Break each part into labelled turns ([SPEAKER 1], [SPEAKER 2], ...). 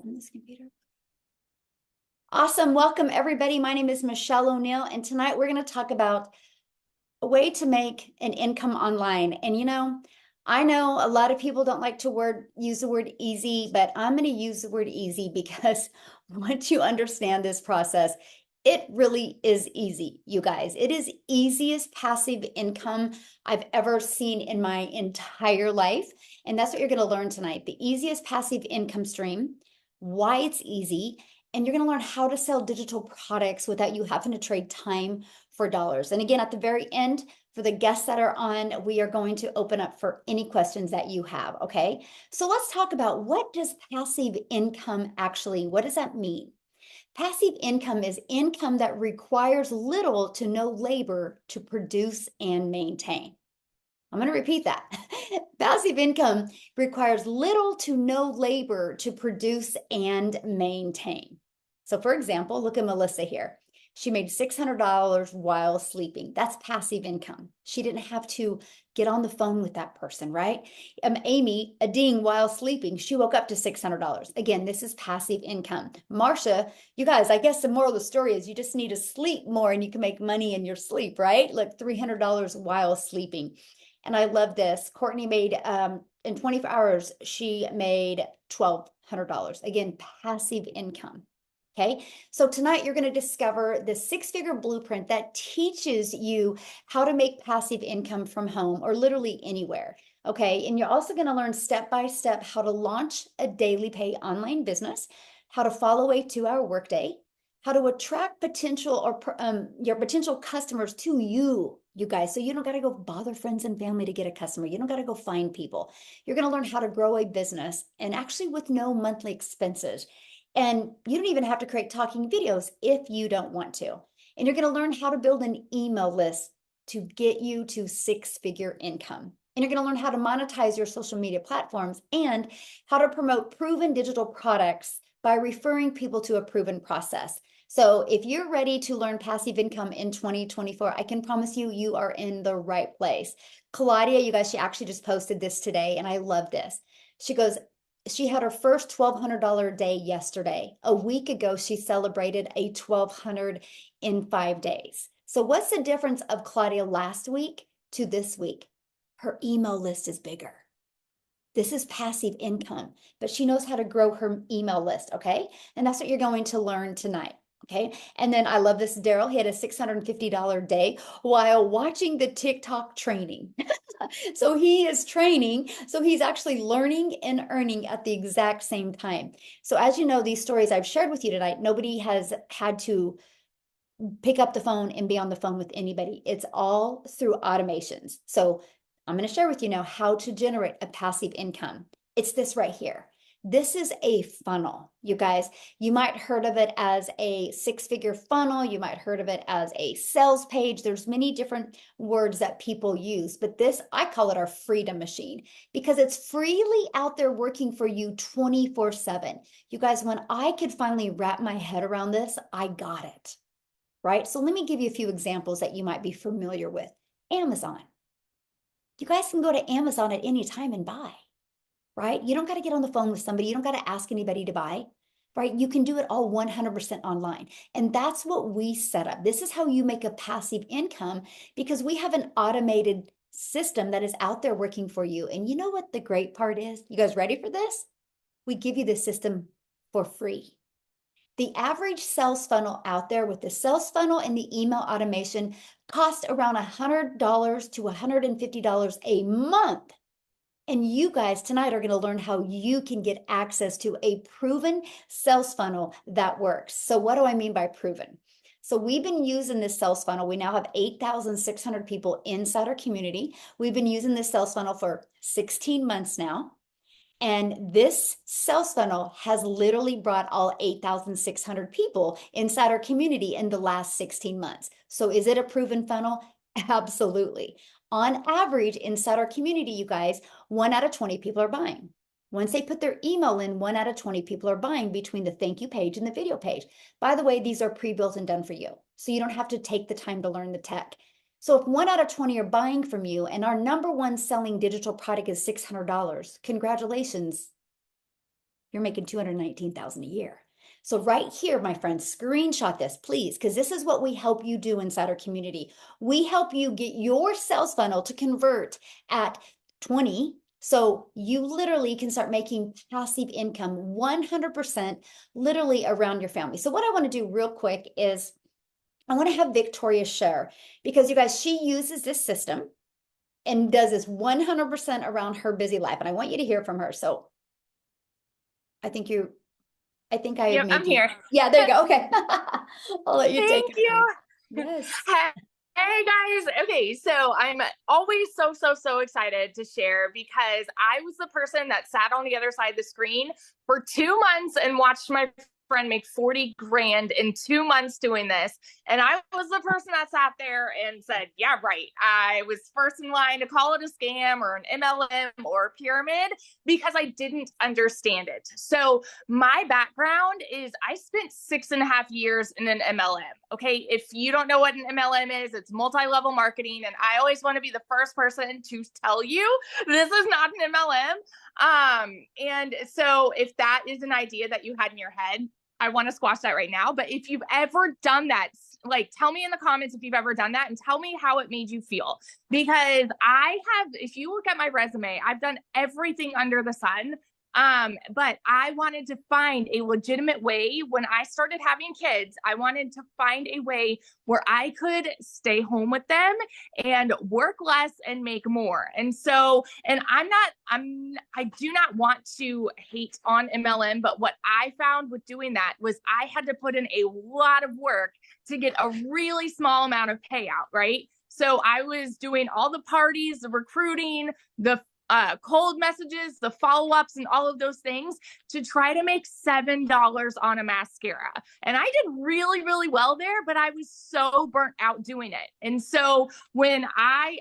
[SPEAKER 1] on this computer. Awesome. Welcome, everybody. My name is Michelle O'Neill, and tonight we're going to talk about a way to make an income online. And I know a lot of people don't like to use the word easy, but I'm going to use the word easy because once you understand this process, it really is easy, you guys. It is easiest passive income I've ever seen in my entire life. And that's what you're going to learn tonight. The easiest passive income stream, why it's easy, and you're going to learn how to sell digital products without you having to trade time for dollars. And again, at the very end, for the guests that are on, we are going to open up for any questions that you have, okay? So let's talk about, what does passive income actually, what does that mean? Passive income is income that requires little to no labor to produce and maintain. I'm going to repeat that. Passive income requires little to no labor to produce and maintain. So for example, look at Melissa here. She made $600 while sleeping. That's passive income. She didn't have to get on the phone with that person, right? Amy, a ding while sleeping. She woke up to $600. Again, this is passive income. Marcia, you guys, I guess the moral of the story is you just need to sleep more and you can make money in your sleep, right? Like $300 while sleeping. And I love this. Courtney made, in 24 hours, she made $1,200. Again, passive income. Okay, so tonight you're going to discover the six-figure blueprint that teaches you how to make passive income from home or literally anywhere. Okay, and you're also going to learn step-by-step how to launch a daily pay online business, how to follow a 2-hour workday, how to attract potential or your potential customers to you guys. So you don't got to go bother friends and family to get a customer. You don't got to go find people. You're going to learn how to grow a business and actually with no monthly expenses. And you don't even have to create talking videos if you don't want to. And you're going to learn how to build an email list to get you to six-figure income. And you're going to learn how to monetize your social media platforms and how to promote proven digital products by referring people to a proven process. So if you're ready to learn passive income in 2024, I can promise you, you are in the right place. Claudia, you guys, she actually just posted this today, and I love this. She goes, she had her first $1,200 day yesterday. A week ago, she celebrated a $1,200 in 5 days. So what's the difference of Claudia last week to this week? Her email list is bigger. This is passive income, but she knows how to grow her email list, okay? And that's what you're going to learn tonight. Okay. And then I love this. Daryl, he had a $650 day while watching the TikTok training. So he is training. So he's actually learning and earning at the exact same time. So as you know, these stories I've shared with you tonight, nobody has had to pick up the phone and be on the phone with anybody. It's all through automations. So I'm going to share with you now how to generate a passive income. It's this right here. This is a funnel, you guys. You might heard of it as a six-figure funnel. You might heard of it as a sales page. There's many different words that people use, but this, I call it our freedom machine because it's freely out there working for you 24/7. You guys, when I could finally wrap my head around this, I got it, right? So let me give you a few examples that you might be familiar with. Amazon. You guys can go to Amazon at any time and buy. Right? You don't got to get on the phone with somebody. You don't got to ask anybody to buy, right? You can do it all 100% online. And that's what we set up. This is how you make a passive income because we have an automated system that is out there working for you. And you know what the great part is? You guys ready for this? We give you this system for free. The average sales funnel out there with the sales funnel and the email automation costs around $100 to $150 a month. And you guys tonight are going to learn how you can get access to a proven sales funnel that works. So what do I mean by proven? So we've been using this sales funnel. We now have 8,600 people inside our community. We've been using this sales funnel for 16 months now. And this sales funnel has literally brought all 8,600 people inside our community in the last 16 months. So is it a proven funnel? Absolutely. On average, inside our community, you guys, 1 out of 20 people are buying. Once they put their email in, 1 out of 20 people are buying between the thank you page and the video page. By the way, these are pre-built and done for you. So you don't have to take the time to learn the tech. So if 1 out of 20 are buying from you and our number one selling digital product is $600, congratulations. you're making 219,000 a year. So right here, my friends, screenshot this, please, because this is what we help you do inside our community. We help you get your sales funnel to convert at 20. So you literally can start making passive income 100% literally around your family. So what I want to do real quick is I want to have Victoria share, because you guys, she uses this system and does this 100% around her busy life. And I want you to hear from her. So I think I have
[SPEAKER 2] Yep,
[SPEAKER 1] made
[SPEAKER 2] I'm
[SPEAKER 1] you.
[SPEAKER 2] here.
[SPEAKER 1] Yeah, there you go. Okay. I'll let you take
[SPEAKER 2] Thank
[SPEAKER 1] it away.
[SPEAKER 2] you.
[SPEAKER 1] Yes.
[SPEAKER 2] Hey guys. Okay, so I'm always so excited to share because I was the person that sat on the other side of the screen for 2 months and watched my friend make 40 grand in 2 months doing this. And I was the person that sat there and said, yeah, right. I was first in line to call it a scam or an MLM or a pyramid because I didn't understand it. So my background is I spent 6.5 years in an MLM. Okay. If you don't know what an MLM is, it's multi-level marketing. And I always want to be the first person to tell you this is not an MLM. And so if that is an idea that you had in your head, I want to squash that right now. But if you've ever done that, like tell me in the comments if you've ever done that and tell me how it made you feel. Because I have, if you look at my resume, I've done everything under the sun. But I wanted to find a legitimate way when I started having kids. I wanted to find a way where I could stay home with them and work less and make more. And so, and I do not want to hate on MLM, but what I found with doing that was I had to put in a lot of work to get a really small amount of payout, right? So I was doing all the parties, the recruiting, the cold messages, the follow-ups, and all of those things to try to make $7 on a mascara. And I did really well there, but I was so burnt out doing it. And so when I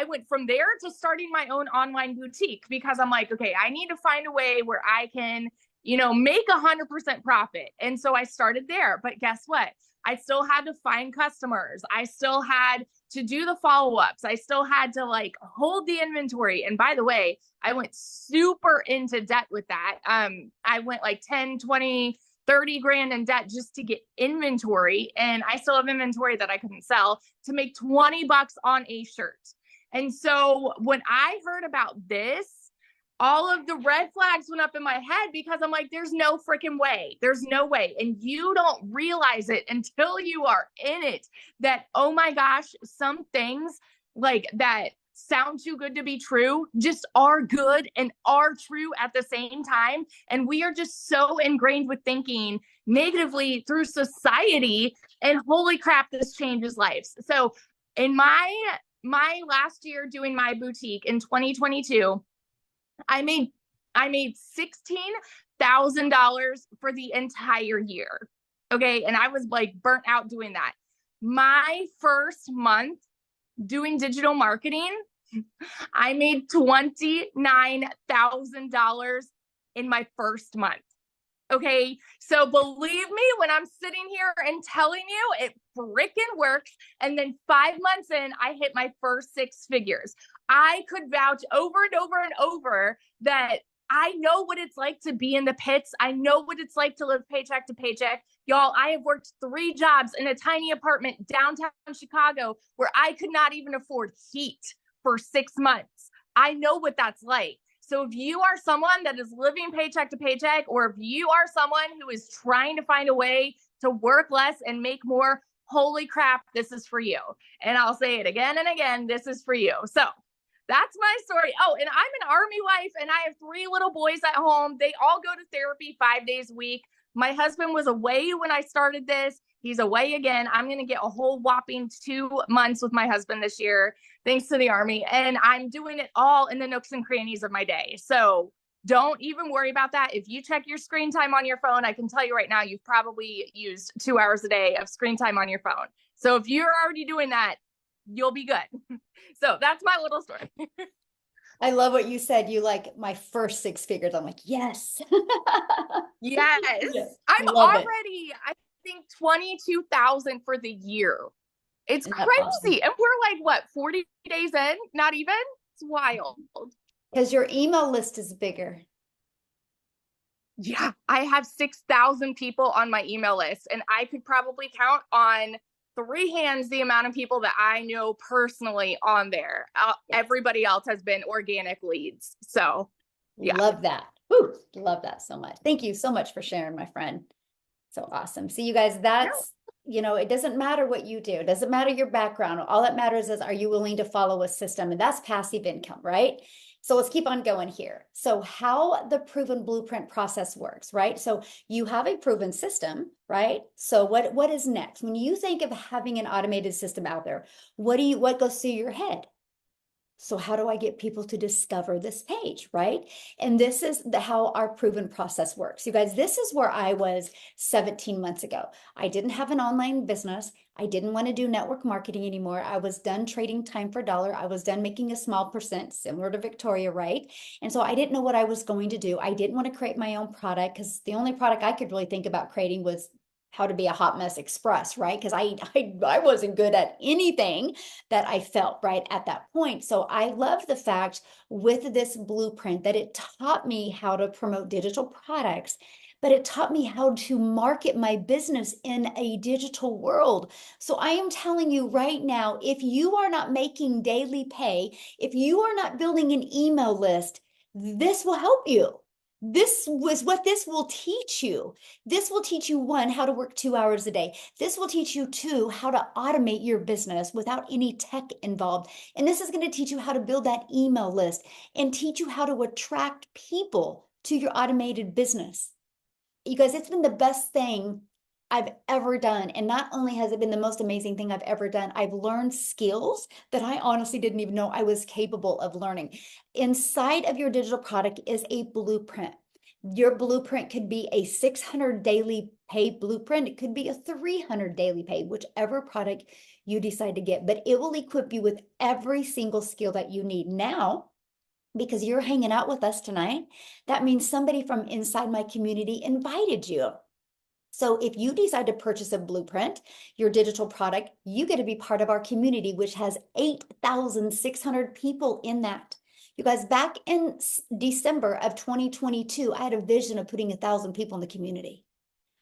[SPEAKER 2] went from there to starting my own online boutique, because I'm like, okay, I need to find a way where I can, make 100% profit. And so I started there. But guess what? I still had to find customers. I still had to do the follow-ups. I still had to hold the inventory. And by the way, I went super into debt with that. I went 10, 20, 30 grand in debt just to get inventory. And I still have inventory that I couldn't sell to make 20 bucks on a shirt. And so when I heard about this, all of the red flags went up in my head because I'm like, there's no freaking way. There's no way. And you don't realize it until you are in it that, oh my gosh, some things that sound too good to be true just are good and are true at the same time. And we are just so ingrained with thinking negatively through society, and holy crap, this changes lives. So in my last year doing my boutique in 2022, I made $16,000 for the entire year. Okay. And I was burnt out doing that. My first month doing digital marketing, I made $29,000 in my first month. Okay. So believe me, when I'm sitting here and telling you it freaking works. And then 5 months in, I hit my first 6 figures. I could vouch over and over and over that I know what it's like to be in the pits. I know what it's like to live paycheck to paycheck. Y'all, I have worked 3 jobs in a tiny apartment downtown Chicago where I could not even afford heat for 6 months. I know what that's like. So if you are someone that is living paycheck to paycheck, or if you are someone who is trying to find a way to work less and make more, holy crap, this is for you. And I'll say it again and again, this is for you. So that's my story. Oh, and I'm an Army wife and I have 3 little boys at home. They all go to therapy 5 days a week. My husband was away when I started this. He's away again. I'm going to get a whole whopping 2 months with my husband this year, thanks to the Army. And I'm doing it all in the nooks and crannies of my day. So don't even worry about that. If you check your screen time on your phone, I can tell you right now, you've probably used 2 hours a day of screen time on your phone. So if you're already doing that, you'll be good. So that's my little story.
[SPEAKER 1] I love what you said. You my first 6 figures. I'm like, yes.
[SPEAKER 2] Yes.
[SPEAKER 1] Yes.
[SPEAKER 2] I'm
[SPEAKER 1] Love it.
[SPEAKER 2] already, I think 22,000 for the year. It's
[SPEAKER 1] Isn't that awesome?
[SPEAKER 2] crazy. And we're what, 40 days in? Not even? It's wild.
[SPEAKER 1] Because your email list is bigger.
[SPEAKER 2] Yeah, I have 6,000 people on my email list, and I could probably count on three hands the amount of people that I know personally on there.
[SPEAKER 1] Yes.
[SPEAKER 2] Everybody else has been organic leads. So, yeah.
[SPEAKER 1] Love that. Whew, love that so much. Thank you so much for sharing, my friend. So awesome. See, you guys,
[SPEAKER 2] No.
[SPEAKER 1] that's, it doesn't matter what you do. It doesn't matter your background. All that matters is, are you willing to follow a system? And that's passive income, right? So let's keep on going here. So how the proven blueprint process works, right? So you have a proven system, right? So what is next? When you think of having an automated system out there, what goes through your head? So how do I get people to discover this page, right? And this is how our proven process works. You guys, this is where I was 17 months ago. I didn't have an online business. I didn't want to do network marketing anymore. I was done trading time for dollar. I was done making a small percent, similar to Victoria, right? And so I didn't know what I was going to do. I didn't want to create my own product because the only product I could really think about creating was how to be a hot mess express, right? Because I wasn't good at anything that I felt right at that point. So I love the fact with this blueprint that it taught me how to promote digital products, but it taught me how to market my business in a digital world. So I am telling you right now, if you are not making daily pay, if you are not building an email list, this will help you. This was what this will teach you. This will teach you, one, how to work 2 hours a day. This will teach you, two, how to automate your business without any tech involved. And this is going to teach you how to build that email list and teach you how to attract people to your automated business. You guys, it's been the best thing I've ever done. And not only has it been the most amazing thing I've ever done, I've learned skills that I honestly didn't even know I was capable of learning. Inside of your digital product is a blueprint. Your blueprint could be a 600 daily pay blueprint. It could be a 300 daily pay, whichever product you decide to get, but it will equip you with every single skill that you need. Now, because you're hanging out with us tonight, that means somebody from inside my community invited you. So if you decide to purchase a blueprint, your digital product, you get to be part of our community, which has 8,600 people in that. You guys, back in December of 2022, I had a vision of putting 1,000 people in the community.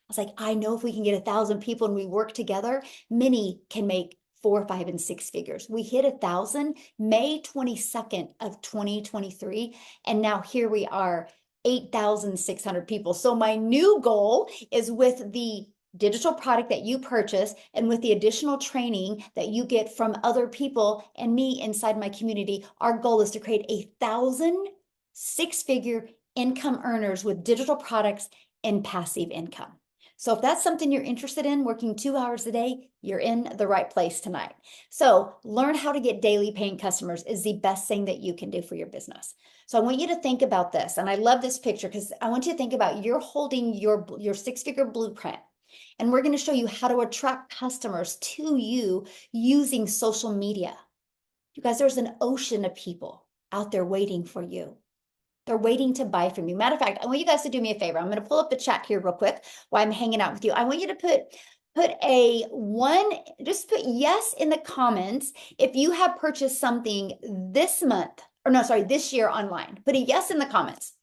[SPEAKER 1] I was like, I know if we can get 1,000 people and we work together, many can make 4, 5, and 6 figures. We hit 1,000 May 22nd of 2023, and now here we are, 8,600 people. So my new goal is, with the digital product that you purchase and with the additional training that you get from other people and me inside my community, our goal is to create 1,000 six-figure income earners with digital products and passive income. So if that's something you're interested in, working 2 hours a day, you're in the right place tonight. So learn how to get daily paying customers is the best thing that you can do for your business. So I want you to think about this. And I love this picture because I want you to think about, you're holding your six-figure blueprint. And we're going to show you how to attract customers to you using social media. You guys, there's an ocean of people out there waiting for you. They're waiting to buy from you. Matter of fact, I want you guys to do me a favor. I'm going to pull up the chat here real quick while I'm hanging out with you. I want you to just put yes in the comments if you have purchased something this month, or no, sorry, this year online. Put a yes in the comments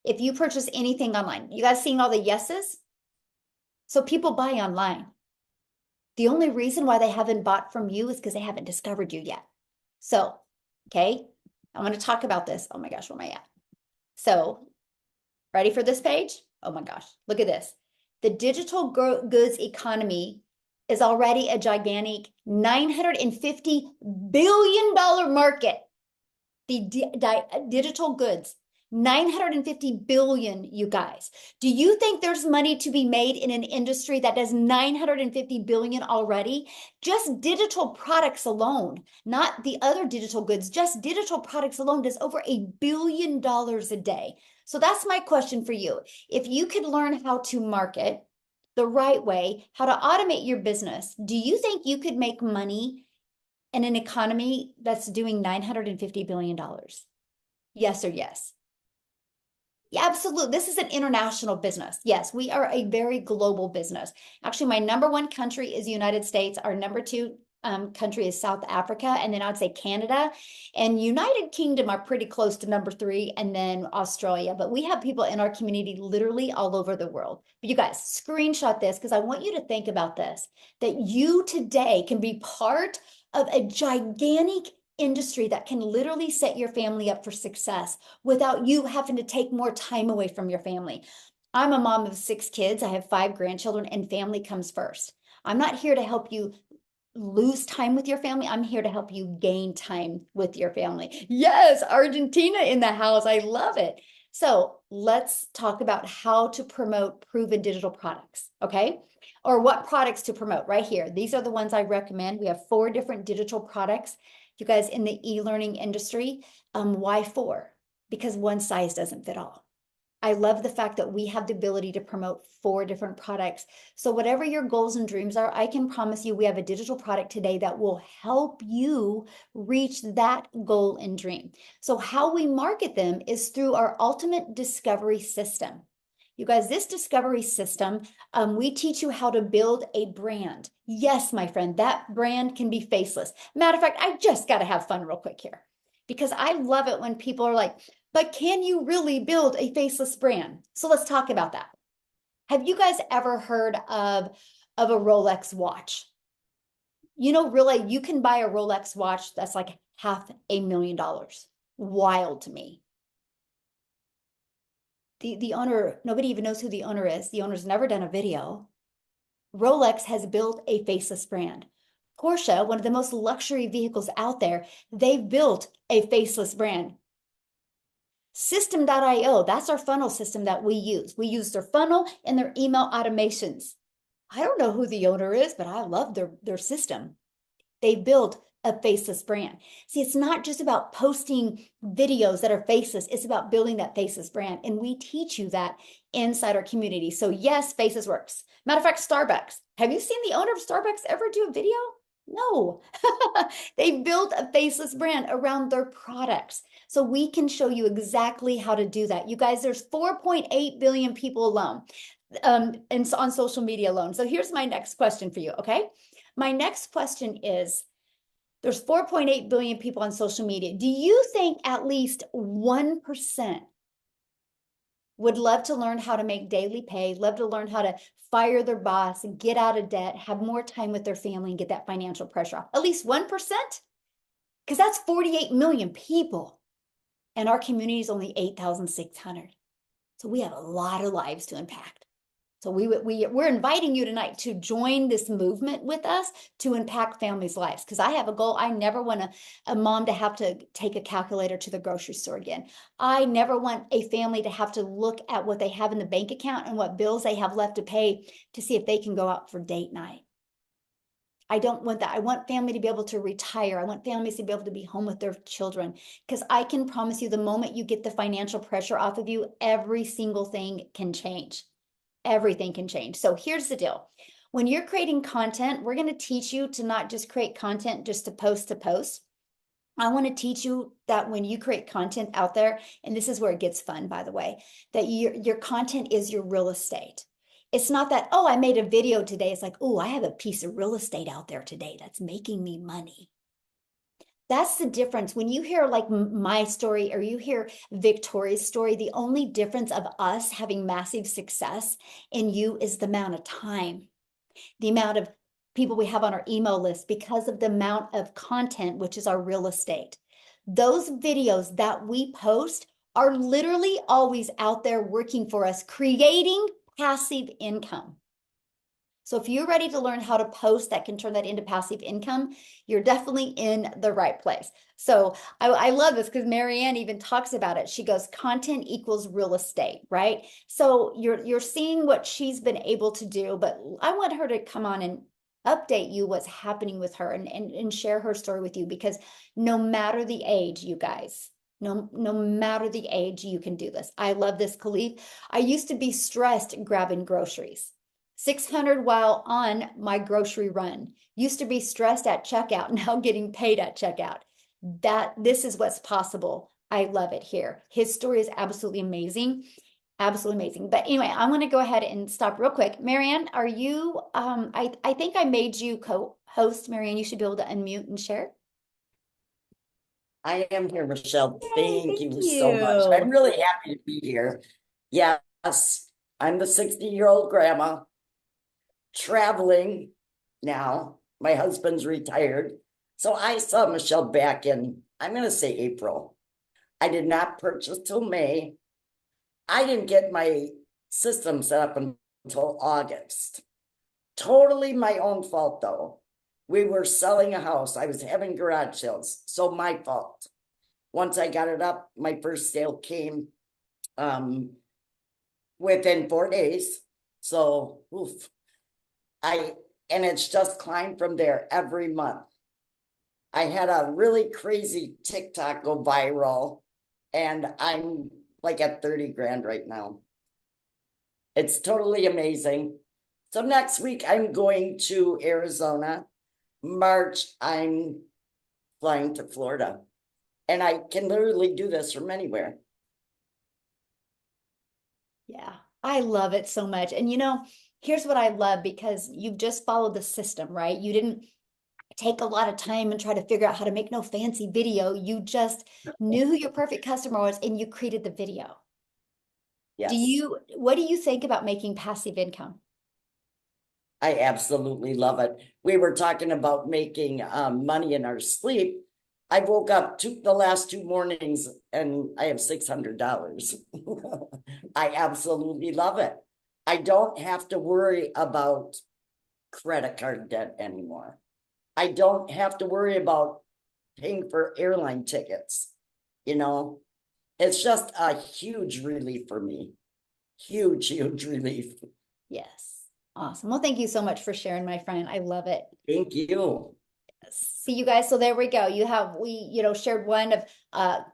[SPEAKER 1] if you purchase anything online. You guys seeing all the yeses? So people buy online. The only reason why they haven't bought from you is because they haven't discovered you yet. So, okay, I want to talk about this. Oh my gosh, where am I at? So, ready for this page? Oh my gosh, look at this. The digital goods economy is already a gigantic $950 billion market. The digital goods, 950 billion, you guys. Do you think there's money to be made in an industry that does 950 billion already? Just digital products alone, not the other digital goods, just digital products alone does over $1 billion a day. So that's my question for you. If you could learn how to market the right way, how to automate your business, do you think you could make money in an economy that's doing $950 billion? Yes or yes? Yeah, absolutely. This is an international business. Yes, we are a very global business. Actually, my number one country is the United States. Our number two country is South Africa, and then I'd say Canada and United Kingdom are pretty close to number 3, and then Australia. But we have people in our community literally all over the world. But you guys, screenshot this because I want you to think about this, that you today can be part of a gigantic industry that can literally set your family up for success without you having to take more time away from your family. I'm a mom of 6 kids. I have 5 grandchildren, and family comes first. I'm not here to help you lose time with your family. I'm here to help you gain time with your family. Yes, Argentina in the house. I love it. So let's talk about how to promote proven digital products, okay? Or what products to promote right here. These are the ones I recommend. We have 4 different digital products. You guys in the e-learning industry, why 4? Because one size doesn't fit all. I love the fact that we have the ability to promote 4 different products. So whatever your goals and dreams are, I can promise you we have a digital product today that will help you reach that goal and dream. So how we market them is through our ultimate discovery system. You guys, this discovery system, we teach you how to build a brand. Yes, my friend, that brand can be faceless. Matter of fact, I just got to have fun real quick here because I love it when people are like, but can you really build a faceless brand? So let's talk about that. Have you guys ever heard of a Rolex watch? You know, really, you can buy a Rolex watch that's like $500,000. Wild to me. The owner, nobody even knows who the owner is. The owner's never done a video. Rolex has built a faceless brand. Porsche, one of the most luxury vehicles out there, they've built a faceless brand. System.io, that's our funnel system that we use. We use their funnel and their email automations. I don't know who the owner is, but I love their system. They built a faceless brand. See, it's not just about posting videos that are faceless. It's about building that faceless brand. And we teach you that inside our community. So yes, faceless works. Matter of fact, Starbucks. Have you seen the owner of Starbucks ever do a video? No. They built a faceless brand around their products. So we can show you exactly how to do that. You guys, there's 4.8 billion people alone and on social media alone. So here's my next question for you, okay? My next question is, there's 4.8 billion people on social media. Do you think at least 1% would love to learn how to make daily pay, love to learn how to fire their boss, get out of debt, have more time with their family, and get that financial pressure off? At least 1%? Because that's 48 million people. And our community is only 8,600. So we have a lot of lives to impact. So we're inviting you tonight to join this movement with us to impact families' lives. Because I have a goal. I never want a mom to have to take a calculator to the grocery store again. I never want a family to have to look at what they have in the bank account and what bills they have left to pay to see if they can go out for date night. I don't want that. I want family to be able to retire. I want families to be able to be home with their children. Because I can promise you, the moment you get the financial pressure off of you, every single thing can change. Everything can change. So here's the deal. When you're creating content, we're going to teach you to not just create content just to post. I want to teach you that when you create content out there, and this is where it gets fun, by the way, that your content is your real estate. It's not that, oh, I made a video today. It's like, oh, I have a piece of real estate out there today that's making me money. That's the difference. When you hear like my story or you hear Victoria's story, the only difference of us having massive success in you is the amount of time, the amount of people we have on our email list because of the amount of content, which is our real estate. Those videos that we post are literally always out there working for us, creating passive income. So if you're ready to learn how to post that can turn that into passive income, you're definitely in the right place. So I love this because Marianne even talks about it. She goes, content equals real estate, right? So you're seeing what she's been able to do, but I want her to come on and update you what's happening with her and share her story with you, because no matter the age, you guys, no matter the age, you can do this. I love this, Khalif. I used to be stressed grabbing groceries. 600 while on my grocery run. Used to be stressed at checkout, now getting paid at checkout. This is what's possible. I love it here. His story is absolutely amazing. Absolutely amazing. But anyway, I'm going to go ahead and stop real quick. Marianne, are you, I think I made you co-host. Marianne, you should be able to unmute and share.
[SPEAKER 3] I am here, Michelle.
[SPEAKER 1] Yay,
[SPEAKER 3] Thank
[SPEAKER 1] thank
[SPEAKER 3] you so much. I'm
[SPEAKER 1] you.
[SPEAKER 3] really happy to be here. Yes, I'm the 60-year-old grandma traveling now. My husband's retired. So I saw Michelle back in, I'm going to say April. I did not purchase till May. I didn't get my system set up until August. Totally my own fault, though. We were selling a house. I was having garage sales. So my fault. Once I got it up, my first sale came within 4 days. So oof, and it's just climbed from there every month. I had a really crazy TikTok go viral, and I'm like at 30 grand right now. It's totally amazing. So next week I'm going to Arizona. March, I'm flying to Florida. And I can literally do this from anywhere.
[SPEAKER 1] Yeah, I love it so much. And here's what I love because you've just followed the system, right? You didn't take a lot of time and try to figure out how to make no fancy video. You just knew who your perfect customer was and you created the video.
[SPEAKER 3] Yes,
[SPEAKER 1] What do you think about making passive income?
[SPEAKER 3] I absolutely love it. We were talking about making money in our sleep. I woke up the last 2 mornings and I have $600. I absolutely love it. I don't have to worry about credit card debt anymore. I don't have to worry about paying for airline tickets. You know, it's just a huge relief for me. Huge, huge relief.
[SPEAKER 1] Yes. Awesome. Well, thank you so much for sharing, my friend. I love it.
[SPEAKER 3] Thank you.
[SPEAKER 1] See you guys. So there we go. Shared one of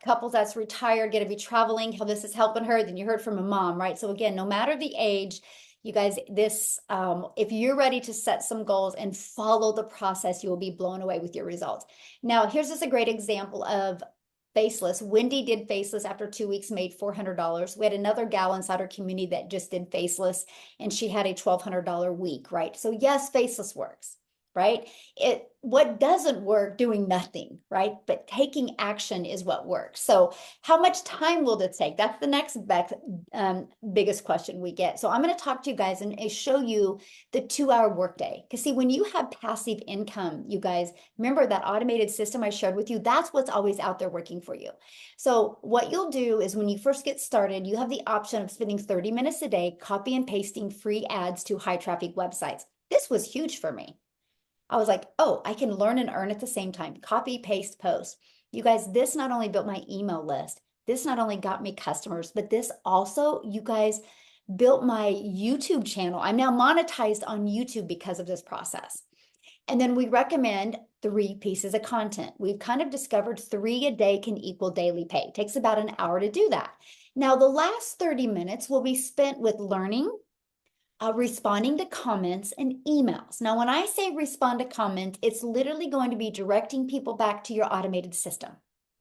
[SPEAKER 1] couples that's retired, going to be traveling, how this is helping her. Then you heard from a mom, right? So again, no matter the age, you guys, if you're ready to set some goals and follow the process, you will be blown away with your results. Now, here's just a great example of faceless. Wendy did faceless after 2 weeks, made $400. We had another gal inside our community that just did faceless, and she had a $1,200 week, right? So yes, faceless works, right? What doesn't work, doing nothing, right? But taking action is what works. So how much time will it take? That's the next biggest question we get. So I'm going to talk to you guys and show you the 2-hour workday. Because see, when you have passive income, you guys, remember that automated system I shared with you, that's what's always out there working for you. So what you'll do is when you first get started, you have the option of spending 30 minutes a day, copy and pasting free ads to high traffic websites. This was huge for me. I was like, oh, I can learn and earn at the same time. Copy, paste, post. You guys, this not only built my email list, this not only got me customers, but this also, you guys, built my YouTube channel. I'm now monetized on YouTube because of this process. And then we recommend 3 pieces of content. We've kind of discovered 3 a day can equal daily pay. It takes about an hour to do that. Now, the last 30 minutes will be spent with learning, responding to comments and emails. Now, when I say respond to comment, it's literally going to be directing people back to your automated system.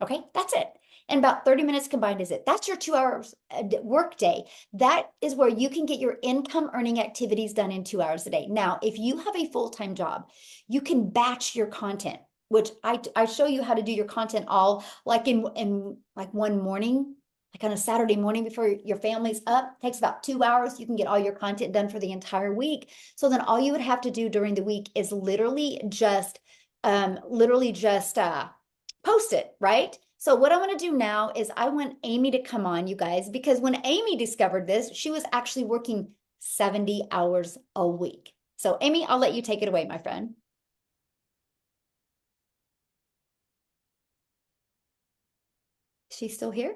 [SPEAKER 1] Okay, that's it. And about 30 minutes combined is it. That's your 2 hours work day. That is where you can get your income earning activities done in 2 hours a day. Now, if you have a full-time job, you can batch your content, which I show you how to do your content all like in like one morning, like on a Saturday morning before your family's up. It takes about 2 hours. You can get all your content done for the entire week. So then all you would have to do during the week is literally just post it, right? So what I want to do now is I want Amy to come on, you guys, because when Amy discovered this, she was actually working 70 hours a week. So Amy, I'll let you take it away, my friend. She's still here?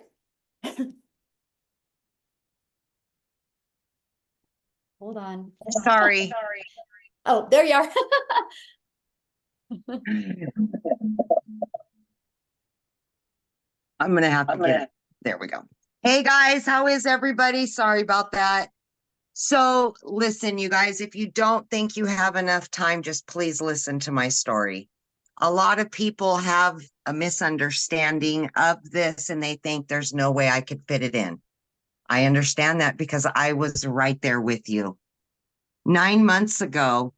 [SPEAKER 1] Hold on.
[SPEAKER 4] Sorry.
[SPEAKER 1] Oh, there you are.
[SPEAKER 4] I'm going to have to get it. There we go. Hey guys, how is everybody? Sorry about that. So listen, you guys, if you don't think you have enough time, just please listen to my story. A lot of people have a misunderstanding of this and they think there's no way I could fit it in. I understand that because I was right there with you. 9 months ago,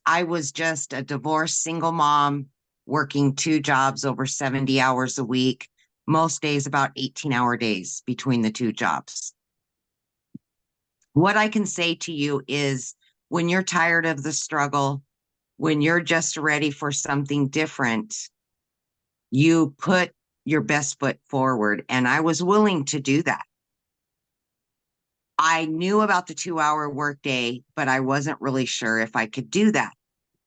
[SPEAKER 4] I was just a divorced single mom working 2 jobs over 70 hours a week, most days about 18-hour days between the 2 jobs. What I can say to you is when you're tired of the struggle, when you're just ready for something different, you put your best foot forward. And I was willing to do that. I knew about the 2-hour workday, but I wasn't really sure if I could do that.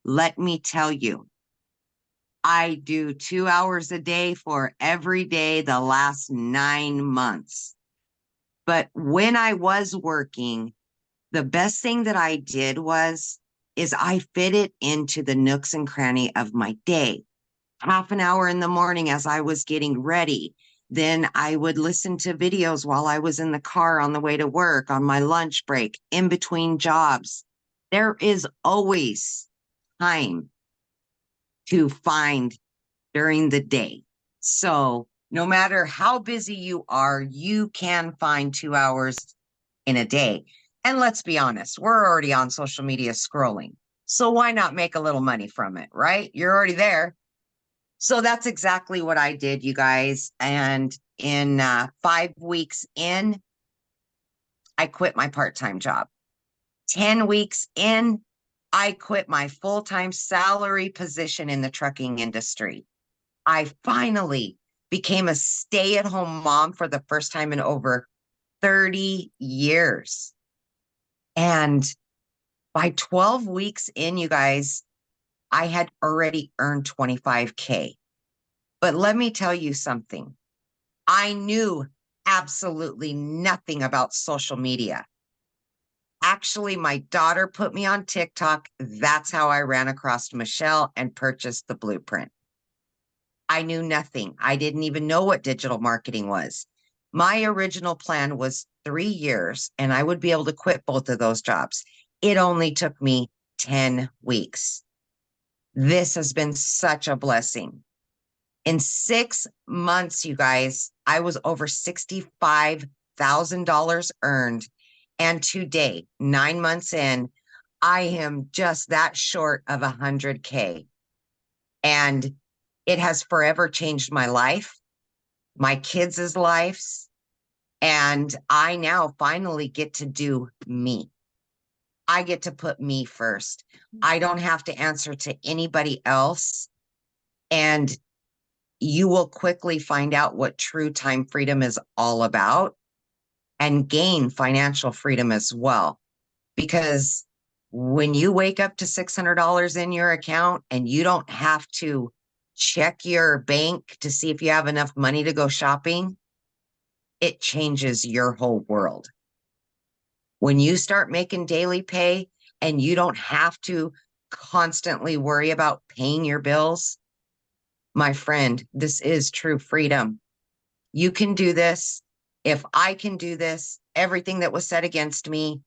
[SPEAKER 4] Let me tell you, I do 2 hours a day for every day the last 9 months. But when I was working, the best thing that I did is I fit it into the nooks and cranny of my day. Half an hour in the morning as I was getting ready. Then I would listen to videos while I was in the car on the way to work, on my lunch break, in between jobs. There is always time to find during the day. So no matter how busy you are, you can find 2 hours in a day. And let's be honest, we're already on social media scrolling. So why not make a little money from it, right? You're already there. So that's exactly what I did, you guys. And in 5 weeks in, I quit my part-time job. 10 weeks in, I quit my full-time salary position in the trucking industry. I finally became a stay-at-home mom for the first time in over 30 years. And by 12 weeks in, you guys, I had already earned 25K. But let me tell you something. I knew absolutely nothing about social media. Actually, my daughter put me on TikTok. That's how I ran across Michelle and purchased the blueprint. I knew nothing. I didn't even know what digital marketing was. My original plan was 3 years and I would be able to quit both of those jobs. It only took me 10 weeks. This has been such a blessing. In 6 months, you guys, I was over $65,000 earned. And today, 9 months in, I am just that short of 100K. And it has forever changed my life, my kids' lives. And I now finally get to do me. I get to put me first. I don't have to answer to anybody else. And you will quickly find out what true time freedom is all about and gain financial freedom as well. Because when you wake up to $600 in your account and you don't have to check your bank to see if you have enough money to go shopping, it changes your whole world. When you start making daily pay and you don't have to constantly worry about paying your bills, my friend, this is true freedom. You can do this. If I can do this, everything that was said against me,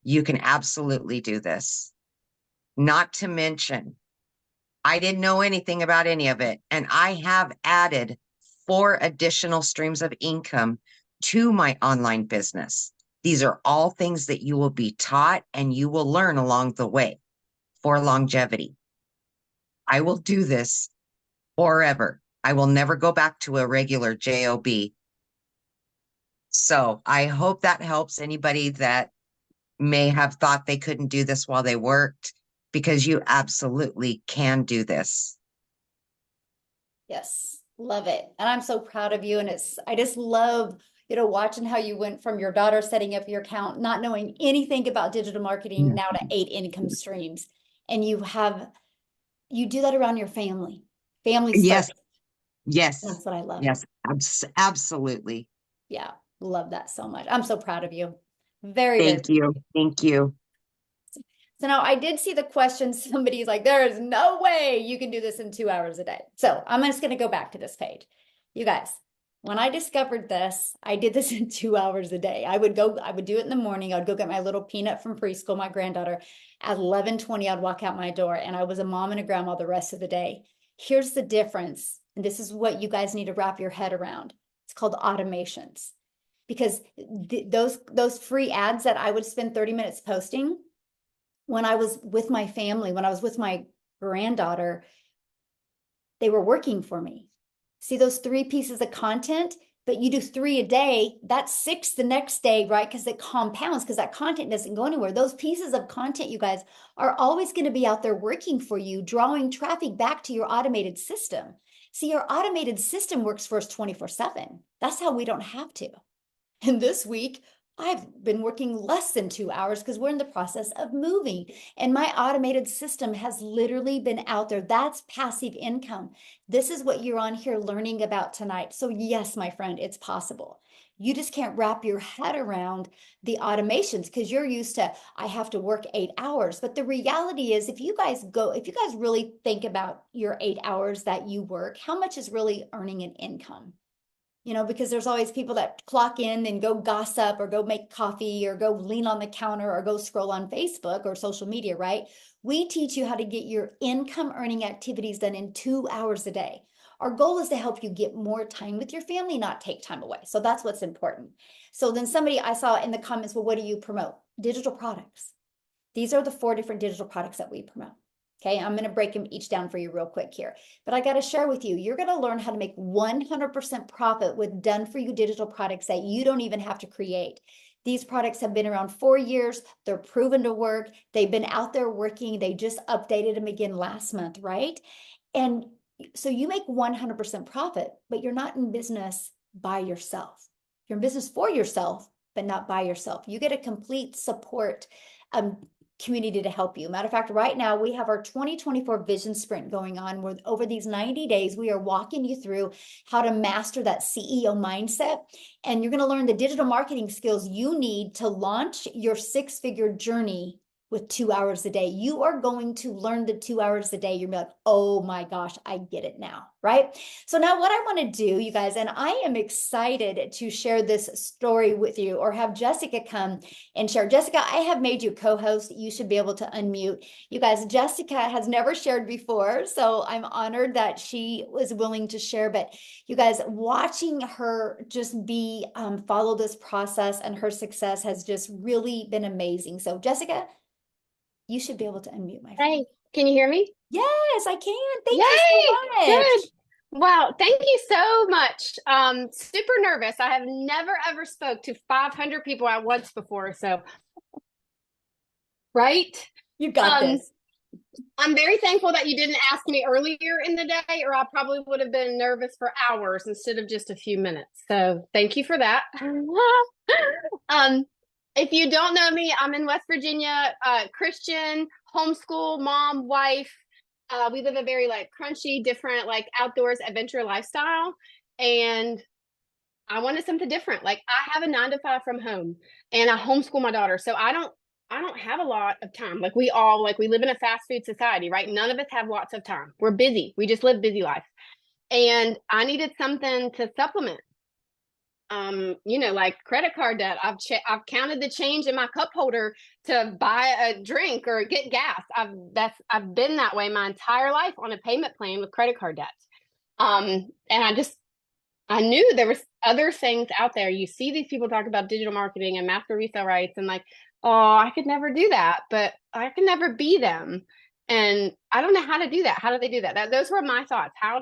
[SPEAKER 4] you can absolutely do this. Not to mention, I didn't know anything about any of it. And I have added 4 additional streams of income to my online business. These are all things that you will be taught and you will learn along the way for longevity. I will do this forever. I will never go back to a regular job. So I hope that helps anybody that may have thought they couldn't do this while they worked, because you absolutely can do this.
[SPEAKER 1] Yes, love it. And I'm so proud of you. And I just love, watching how you went from your daughter setting up your account, not knowing anything about digital marketing, now to 8 income streams. And you do that around your family. Families
[SPEAKER 4] Yes,
[SPEAKER 1] first.
[SPEAKER 4] yes,
[SPEAKER 1] That's what I love.
[SPEAKER 4] yes, absolutely.
[SPEAKER 1] Yeah, love that so much. I'm so proud of you. Very, very.
[SPEAKER 4] Thank you. Thank you.
[SPEAKER 1] So now I did see the question. Somebody's like, there is no way you can do this in 2 hours a day. So I'm just going to go back to this page. You guys, when I discovered this, I did this in 2 hours a day. I would do it in the morning. I would go get my little peanut from preschool, my granddaughter. At 11:20, I'd walk out my door, and I was a mom and a grandma the rest of the day. Here's the difference. And this is what you guys need to wrap your head around. It's called automations. because those free ads that I would spend 30 minutes posting when I was with my family, when I was with my granddaughter, they were working for me. See those 3 pieces of content, but you do 3 a day, that's 6 the next day, right? Because it compounds, because that content doesn't go anywhere. Those pieces of content, you guys, are always going to be out there working for you, drawing traffic back to your automated system. See, your automated system works for us 24/7. That's how we don't have to. And this week, I've been working less than 2 hours because we're in the process of moving. And my automated system has literally been out there. That's passive income. This is what you're on here learning about tonight. So, yes, my friend, it's possible. You just can't wrap your head around the automations because you're used to, I have to work 8 hours. But the reality is, if you guys really think about your 8 hours that you work, how much is really earning an income? Because there's always people that clock in and go gossip or go make coffee or go lean on the counter or go scroll on Facebook or social media, right? We teach you how to get your income earning activities done in 2 hours a day. Our goal is to help you get more time with your family, not take time away. So that's what's important. So then somebody I saw in the comments, well, what do you promote? Digital products. These are the 4 different digital products that we promote. Okay, I'm going to break them each down for you real quick here. But I got to share with you, you're going to learn how to make 100% profit with done for you digital products that you don't even have to create. These products have been around 4 years. They're proven to work. They've been out there working. They just updated them again last month, right? And so you make 100% profit, but you're not in business by yourself. You're in business for yourself, but not by yourself. You get a complete support community to help you. Matter of fact, right now we have our 2024 vision sprint going on where over these 90 days, we are walking you through how to master that CEO mindset. And you're going to learn the digital marketing skills you need to launch your 6-figure journey with 2 hours a day. You are going to learn the 2 hours a day. You're gonna be like, oh my gosh, I get it now, right? So now what I want to do, you guys, and I am excited to share this story with you or have Jessica come and share. Jessica, I have made you co-host. You should be able to unmute. You guys, Jessica has never shared before, so I'm honored that she was willing to share. But you guys, watching her just be follow this process and her success has just really been amazing. So Jessica, you should be able to unmute, my friend.
[SPEAKER 5] Hey, can you hear me?
[SPEAKER 1] Yes, I can. Thank
[SPEAKER 5] Yay!
[SPEAKER 1] you so much.
[SPEAKER 5] Good. Wow, thank you so much. Super nervous. I have never ever spoke to 500 people at once before, so right?
[SPEAKER 1] You got this.
[SPEAKER 5] I'm very thankful that you didn't ask me earlier in the day, or I probably would have been nervous for hours instead of just a few minutes. So thank you for that. If you don't know me, I'm in West Virginia, Christian, homeschool, mom, wife. We live a very crunchy, different, outdoors adventure lifestyle. And I wanted something different. I have a 9-to-5 from home and I homeschool my daughter. So I don't have a lot of time. We live in a fast food society, right? None of us have lots of time. We're busy. We just live busy life. And I needed something to supplement. Credit card debt. I've counted the change in my cup holder to buy a drink or get gas. I've been that way my entire life on a payment plan with credit card debt. And I knew there was other things out there. You see these people talk about digital marketing and master resale rights and oh, I could never do that, but I can never be them. And I don't know how to do that. How do they do that? Those were my thoughts. How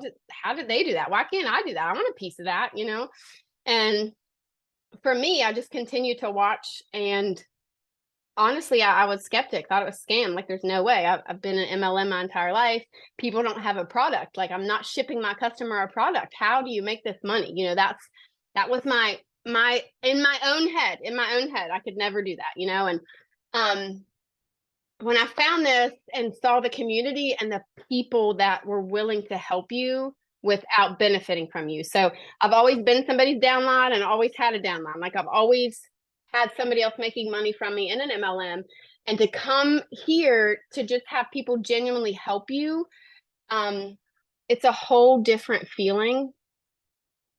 [SPEAKER 5] did they do that? Why can't I do that? I want a piece of that, And for me, I just continued to watch, and honestly, I was skeptic, thought it was a scam. There's no way. I've been in MLM my entire life. People don't have a product. I'm not shipping my customer a product. How do you make this money? That was my in my own head, I could never do that, and when I found this and saw the community and the people that were willing to help you without benefiting from you. So I've always been somebody's downline and always had a downline. I've always had somebody else making money from me in an MLM, and to come here to just have people genuinely help you. It's a whole different feeling,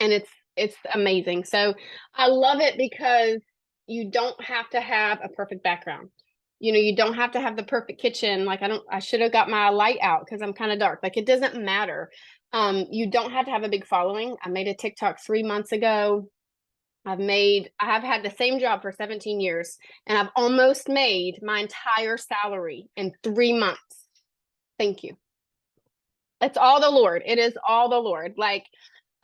[SPEAKER 5] and it's amazing. So I love it because you don't have to have a perfect background. You don't have to have the perfect kitchen. I should have got my light out because I'm kind of dark. It doesn't matter. You don't have to have a big following. I made a TikTok 3 months ago. I have had the same job for 17 years, and I've almost made my entire salary in 3 months. Thank you. It's all the Lord. It is all the Lord. Like,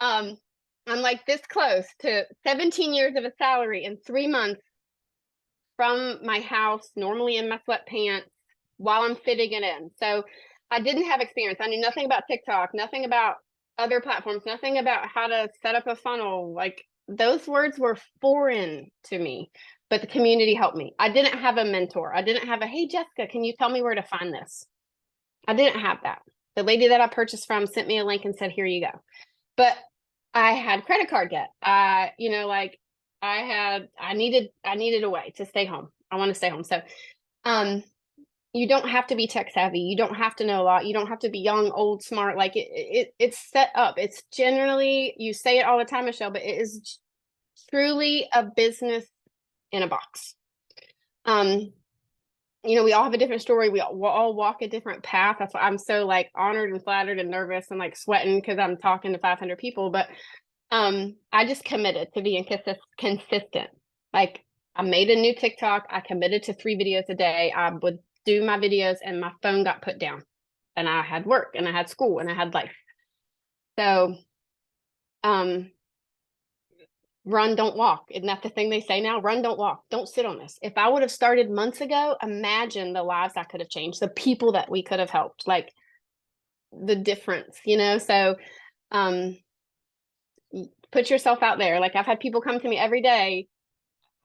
[SPEAKER 5] I'm like this close to 17 years of a salary in 3 months from my house, normally in my sweatpants, while I'm fitting it in. So I didn't have experience. I knew nothing about TikTok, nothing about other platforms, nothing about how to set up a funnel. Like, those words were foreign to me, but the community helped me. I didn't have a mentor. I didn't have a, hey, Jessica, can you tell me where to find this? I didn't have that. The lady that I purchased from sent me a link and said, here you go. But I had credit card debt. Like, I needed a way to stay home. I want to stay home. So, you don't have to be tech savvy. You don't have to know a lot. You don't have to be young, old, smart. Like, it's set up. It's generally, you say it all the time, Michelle, but it is truly a business in a box. We all have a different story. We'll all walk a different path. That's why I'm so like honored and flattered and nervous and like sweating because I'm talking to 500 people. But I just committed to being consistent. Like, I made a new TikTok. I committed to 3 videos a day. I would do my videos and my phone got put down. And I had work and I had school and I had life. So run, don't walk. Isn't that the thing they say now? Run, don't walk. Don't sit on this. If I would have started months ago, imagine the lives I could have changed, the people that we could have helped, like the difference, So put yourself out there. Like, I've had people come to me every day.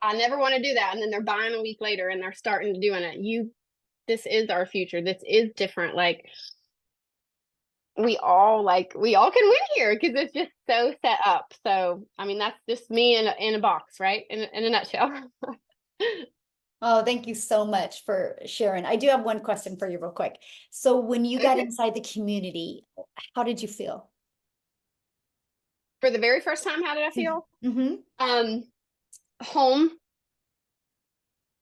[SPEAKER 5] I never want to do that. And then they're buying a week later and they're starting to doing it. This is our future. This is different. Like, we all can win here because it's just so set up. So, I mean, that's just me in a box, right? In a nutshell.
[SPEAKER 1] Oh, thank you so much for sharing. I do have one question for you real quick. So when you got inside the community, how did you feel?
[SPEAKER 5] For the very first time, how did I feel?
[SPEAKER 1] Mm-hmm.
[SPEAKER 5] Home.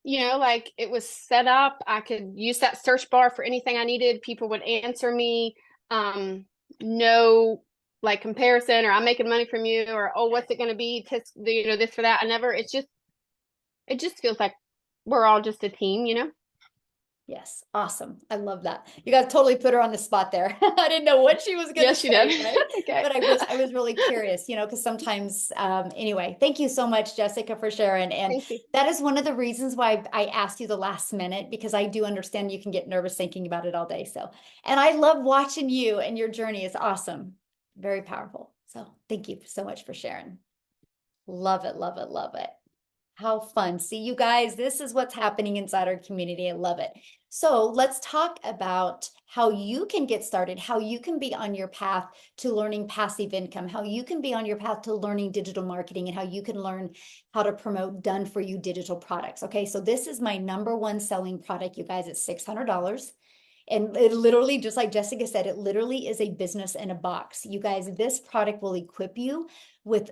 [SPEAKER 5] Like, it was set up. I could use that search bar for anything I needed. People would answer me. No, like, comparison, or I'm making money from you, or, oh, what's it going to be? This for that. It just feels like we're all just a team,
[SPEAKER 1] Yes, awesome. I love that. You guys totally put her on the spot there. I didn't know what she was going to say, right?
[SPEAKER 5] Okay.
[SPEAKER 1] But I was really curious, because sometimes, anyway, thank you so much, Jessica, for sharing. And that is one of the reasons why I asked you the last minute, because I do understand you can get nervous thinking about it all day. So, and I love watching you and your journey is awesome. Very powerful. So thank you so much for sharing. Love it, love it, love it. How fun. See, you guys, this is what's happening inside our community. I love it. So let's talk about how you can get started, how you can be on your path to learning passive income, how you can be on your path to learning digital marketing, and how you can learn how to promote done for you digital products. Okay, so this is my #1 selling product, you guys. It's $600. And it literally, just like Jessica said, it literally is a business in a box. You guys, this product will equip you with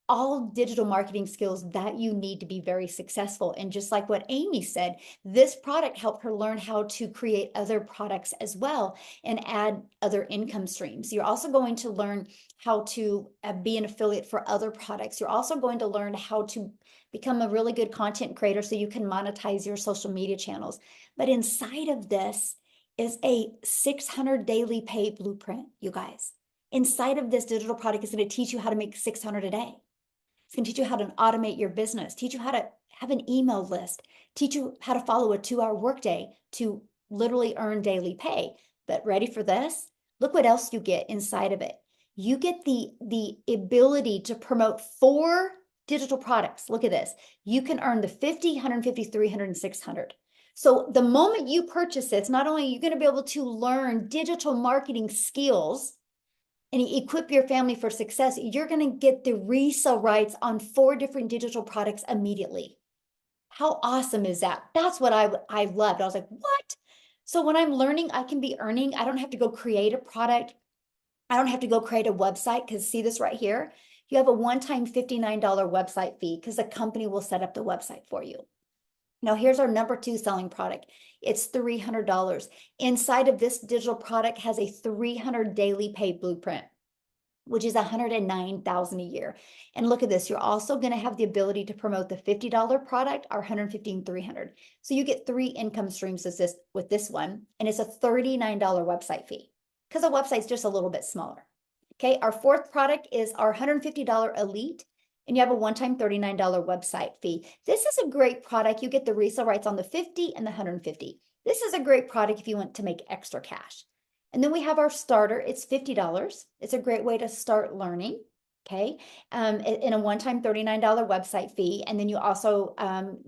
[SPEAKER 1] all digital marketing skills that you need to be very successful. And just like what Amy said, this product helped her learn how to create other products as well and add other income streams. You're also going to learn how to be an affiliate for other products. You're also going to learn how to become a really good content creator so you can monetize your social media channels. But inside of this is a 600 daily pay blueprint, you guys. Inside of this digital product is going to teach you how to make 600 a day. It's going to teach you how to automate your business, teach you how to have an email list, teach you how to follow a 2-hour workday to literally earn daily pay. But ready for this? Look what else you get inside of it. You get the ability to promote 4 digital products. Look at this. You can earn the 50, 150, 300, and 600. So the moment you purchase this, not only are you going to be able to learn digital marketing skills and equip your family for success, you're going to get the resale rights on 4 different digital products immediately. How awesome is that? That's what I loved. I was like, what? So when I'm learning, I can be earning. I don't have to go create a product. I don't have to go create a website, because see this right here? You have a one-time $59 website fee because the company will set up the website for you. Now, here's our #2 selling product. It's $300. Inside of this digital product has a 300 daily pay blueprint. which is 109,000 a year. And look at this, you're also going to have the ability to promote the $50 product or 150 and 300. So you get 3 income streams with this one, and it's a $39 website fee because the website's just a little bit smaller. Okay, our 4th product is our $150 Elite, and you have a one-time $39 website fee. This is a great product. You get the resale rights on the 50 and the 150. This is a great product if you want to make extra cash. And then we have our starter. It's $50. It's a great way to start learning, okay, in a one-time $39 website fee. And then you also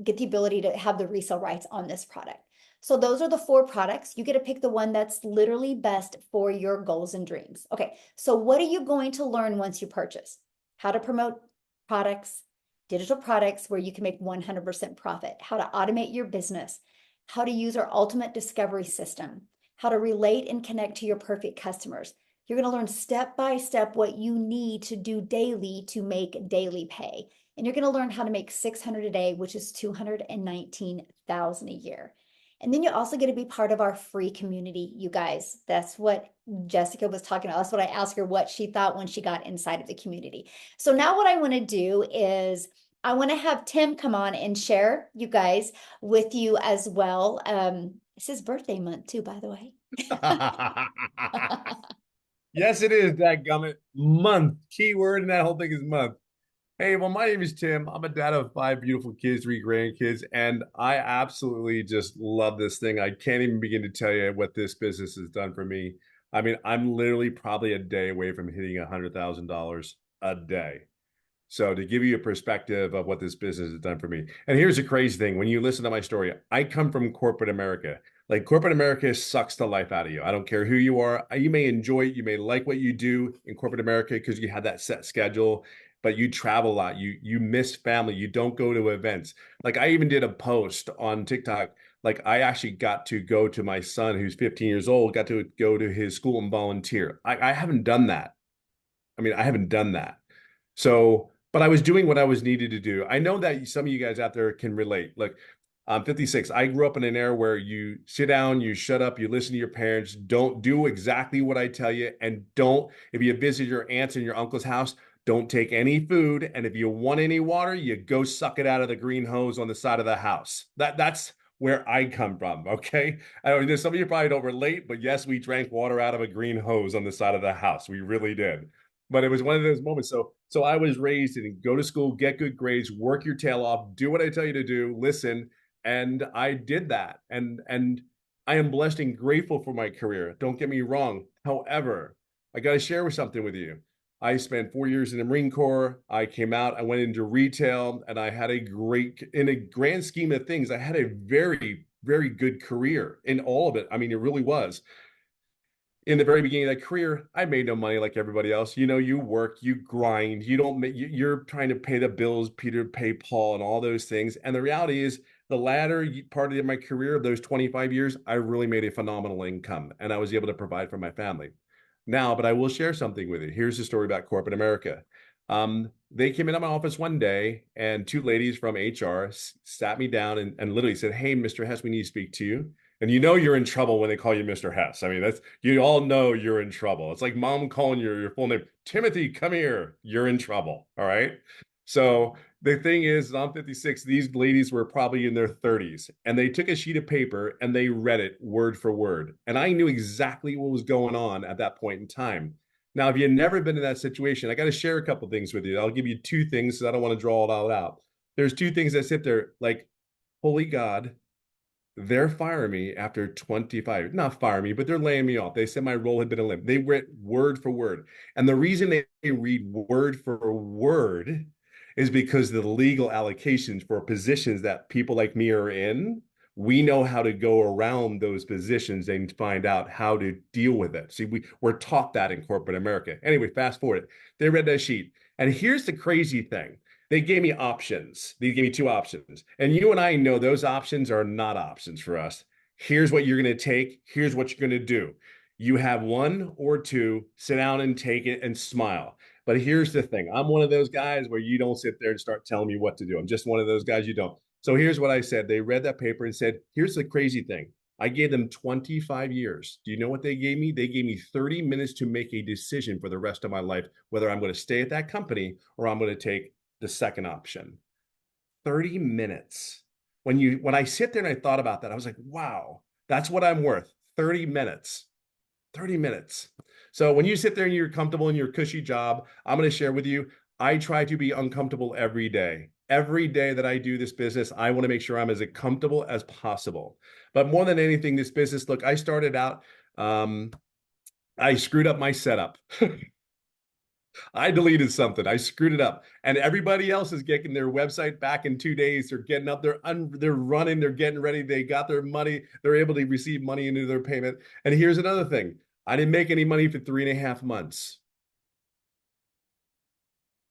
[SPEAKER 1] get the ability to have the resale rights on this product. So those are the 4 products. You get to pick the one that's literally best for your goals and dreams. Okay, so what are you going to learn once you purchase? How to promote products, digital products where you can make 100% profit, how to automate your business, how to use our ultimate discovery system, how to relate and connect to your perfect customers. You're going to learn step by step what you need to do daily to make daily pay. And you're going to learn how to make $600 a day, which is $219,000 a year. And then you also get to be part of our free community, you guys. That's what Jessica was talking about. That's what I asked her what she thought when she got inside of the community. So now what I want to do is I want to have Tim come on and share, you guys, with you as well. It's his birthday month too, by the way.
[SPEAKER 6] Yes, it is, dadgummit. Month. Key word in that whole thing is month. Hey, well, my name is Tim. I'm a dad of 5 beautiful kids, 3 grandkids, and I absolutely just love this thing. I can't even begin to tell you what this business has done for me. I mean, I'm literally probably a day away from hitting $100,000 a day. So to give you a perspective of what this business has done for me. And here's the crazy thing. When you listen to my story, I come from corporate America. Like corporate America sucks the life out of you. I don't care who you are. You may enjoy it. You may like what you do in corporate America because you have that set schedule, but you travel a lot. You miss family. You don't go to events. Like I even did a post on TikTok. Like I actually got to go to my son who's 15 years old, got to go to his school and volunteer. I haven't done that. I mean, I haven't done that. So, but I was doing what I was needed to do. I know that some of you guys out there can relate. Look, I'm 56. I grew up in an era where you sit down, you shut up, you listen to your parents, don't do exactly what I tell you, and don't, if you visit your aunts and your uncle's house, don't take any food. And if you want any water, you go suck it out of the green hose on the side of the house. That's where I come from. Okay. I know some of you probably don't relate, but yes, we drank water out of a green hose on the side of the house. We really did. But it was one of those moments. So I was raised in go to school, get good grades, work your tail off, do what I tell you to do, listen. And I did that. And I am blessed and grateful for my career. Don't get me wrong. However, I got to share something with you. I spent 4 years in the Marine Corps. I came out, I went into retail, and I had in a grand scheme of things, I had a very, very good career in all of it. I mean, it really was. In the very beginning of that career, I made no money like everybody else. You know, you work, you grind, you don't make, you're trying to pay the bills, Peter, pay Paul, and all those things. And the reality is, the latter part of my career of those 25 years, I really made a phenomenal income and I was able to provide for my family. Now, but I will share something with you. Here's the story about corporate America. They came into my office one day and 2 ladies from HR sat me down and literally said, "Hey, Mr. Hess, we need to speak to you." And you know you're in trouble when they call you Mr. Hess. I mean, that's you all know you're in trouble. It's like mom calling your full name. Timothy, come here. You're in trouble. All right. So the thing is, I'm 56. These ladies were probably in their 30s, and they took a sheet of paper and they read it word for word. And I knew exactly what was going on at that point in time. Now, if you've never been in that situation, I got to share a couple things with you. I'll give you 2 things because I don't want to draw it all out. There's 2 things that sit there like, holy God, they're firing me after 25, not fire me, but they're laying me off. They said my role had been eliminated. They read word for word. And the reason they read word for word is because the legal allocations for positions that people like me are in, we know how to go around those positions and find out how to deal with it. See, we're taught that in corporate America. Anyway, fast forward. They read that sheet. And here's the crazy thing. They gave me options. They gave me 2 options. And you and I know those options are not options for us. Here's what you're going to take. Here's what you're going to do. You have 1 or 2, sit down and take it and smile. But here's the thing. I'm one of those guys where you don't sit there and start telling me what to do. I'm just one of those guys you don't. So here's what I said. They read that paper and said, here's the crazy thing. I gave them 25 years. Do you know what they gave me? They gave me 30 minutes to make a decision for the rest of my life, whether I'm going to stay at that company or I'm going to take the second option. 30 minutes. When I sit there and I thought about that, I was like, wow, that's what I'm worth. 30 minutes. 30 minutes. So when you sit there and you're comfortable in your cushy job, I'm going to share with you, I try to be uncomfortable every day. Every day that I do this business, I want to make sure I'm as comfortable as possible. But more than anything, this business, look, I started out, I screwed up my setup. I deleted something. I screwed it up. And everybody else is getting their website back in 2 days. They're getting up, they're running, they're getting ready. They got their money. They're able to receive money into their payment. And here's another thing. I didn't make any money for 3.5 months.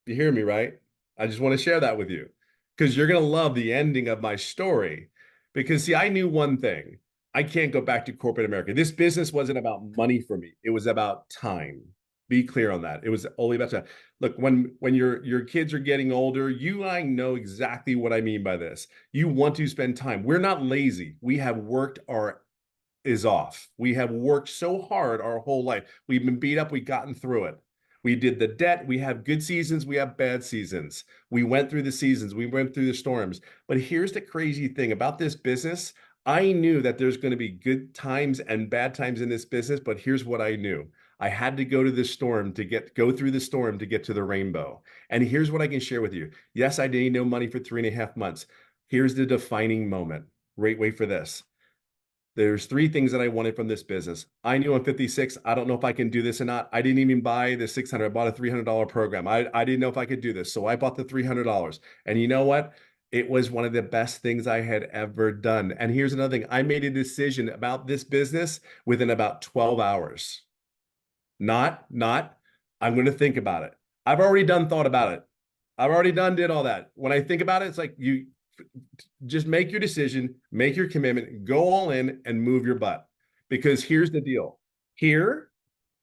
[SPEAKER 6] You hear me, right? I just want to share that with you because you're going to love the ending of my story. Because, see, I knew one thing. I can't go back to corporate America. This business wasn't about money for me. It was about time. Be clear on that. It was only about time. Look, when your kids are getting older, you and I know exactly what I mean by this. You want to spend time. We're not lazy. We have worked our is off. We have worked so hard our whole life. We've been beat up. We've gotten through it. We did the debt. We have good seasons. We have bad seasons. We went through the seasons. We went through the storms. But here's the crazy thing about this business. I knew that there's going to be good times and bad times in this business, but here's what I knew. I had to go to the storm to go through the storm to get to the rainbow. And here's what I can share with you. Yes, I didn't know money for 3.5 months. Here's the defining moment. Wait for this. There's 3 things that I wanted from this business. I knew I'm 56. I don't know if I can do this or not. I didn't even buy the 600. I bought a $300 program. I didn't know if I could do this. So I bought the $300. And you know what? It was one of the best things I had ever done. And here's another thing. I made a decision about this business within about 12 hours. Not, I'm going to think about it. I've already thought about it. I've already did all that. When I think about it, it's like you just make your decision, make your commitment, go all in and move your butt. Because here's the deal. Here,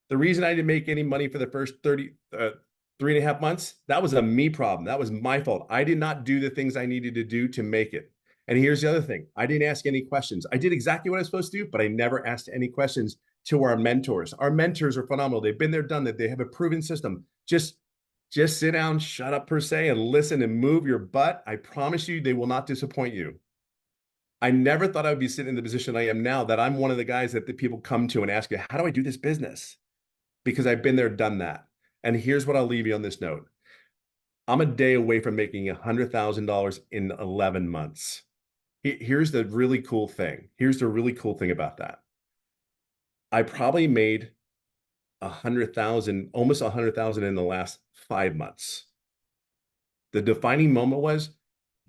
[SPEAKER 6] the reason I didn't make any money for the first 3.5 months, that was a me problem. That was my fault. I did not do the things I needed to do to make it. And here's the other thing. I didn't ask any questions. I did exactly what I was supposed to do, but I never asked any questions to our mentors. Our mentors are phenomenal. They've been there, done that. They have a proven system. Just sit down, shut up per se, and listen and move your butt. I promise you, they will not disappoint you. I never thought I would be sitting in the position I am now, that I'm one of the guys that the people come to and ask you, how do I do this business? Because I've been there, done that. And here's what I'll leave you on this note. I'm a day away from making $100,000 in 11 months. Here's the really cool thing. Here's the really cool thing about that. I probably made 100,000, almost 100,000 in the last 5 months. The defining moment was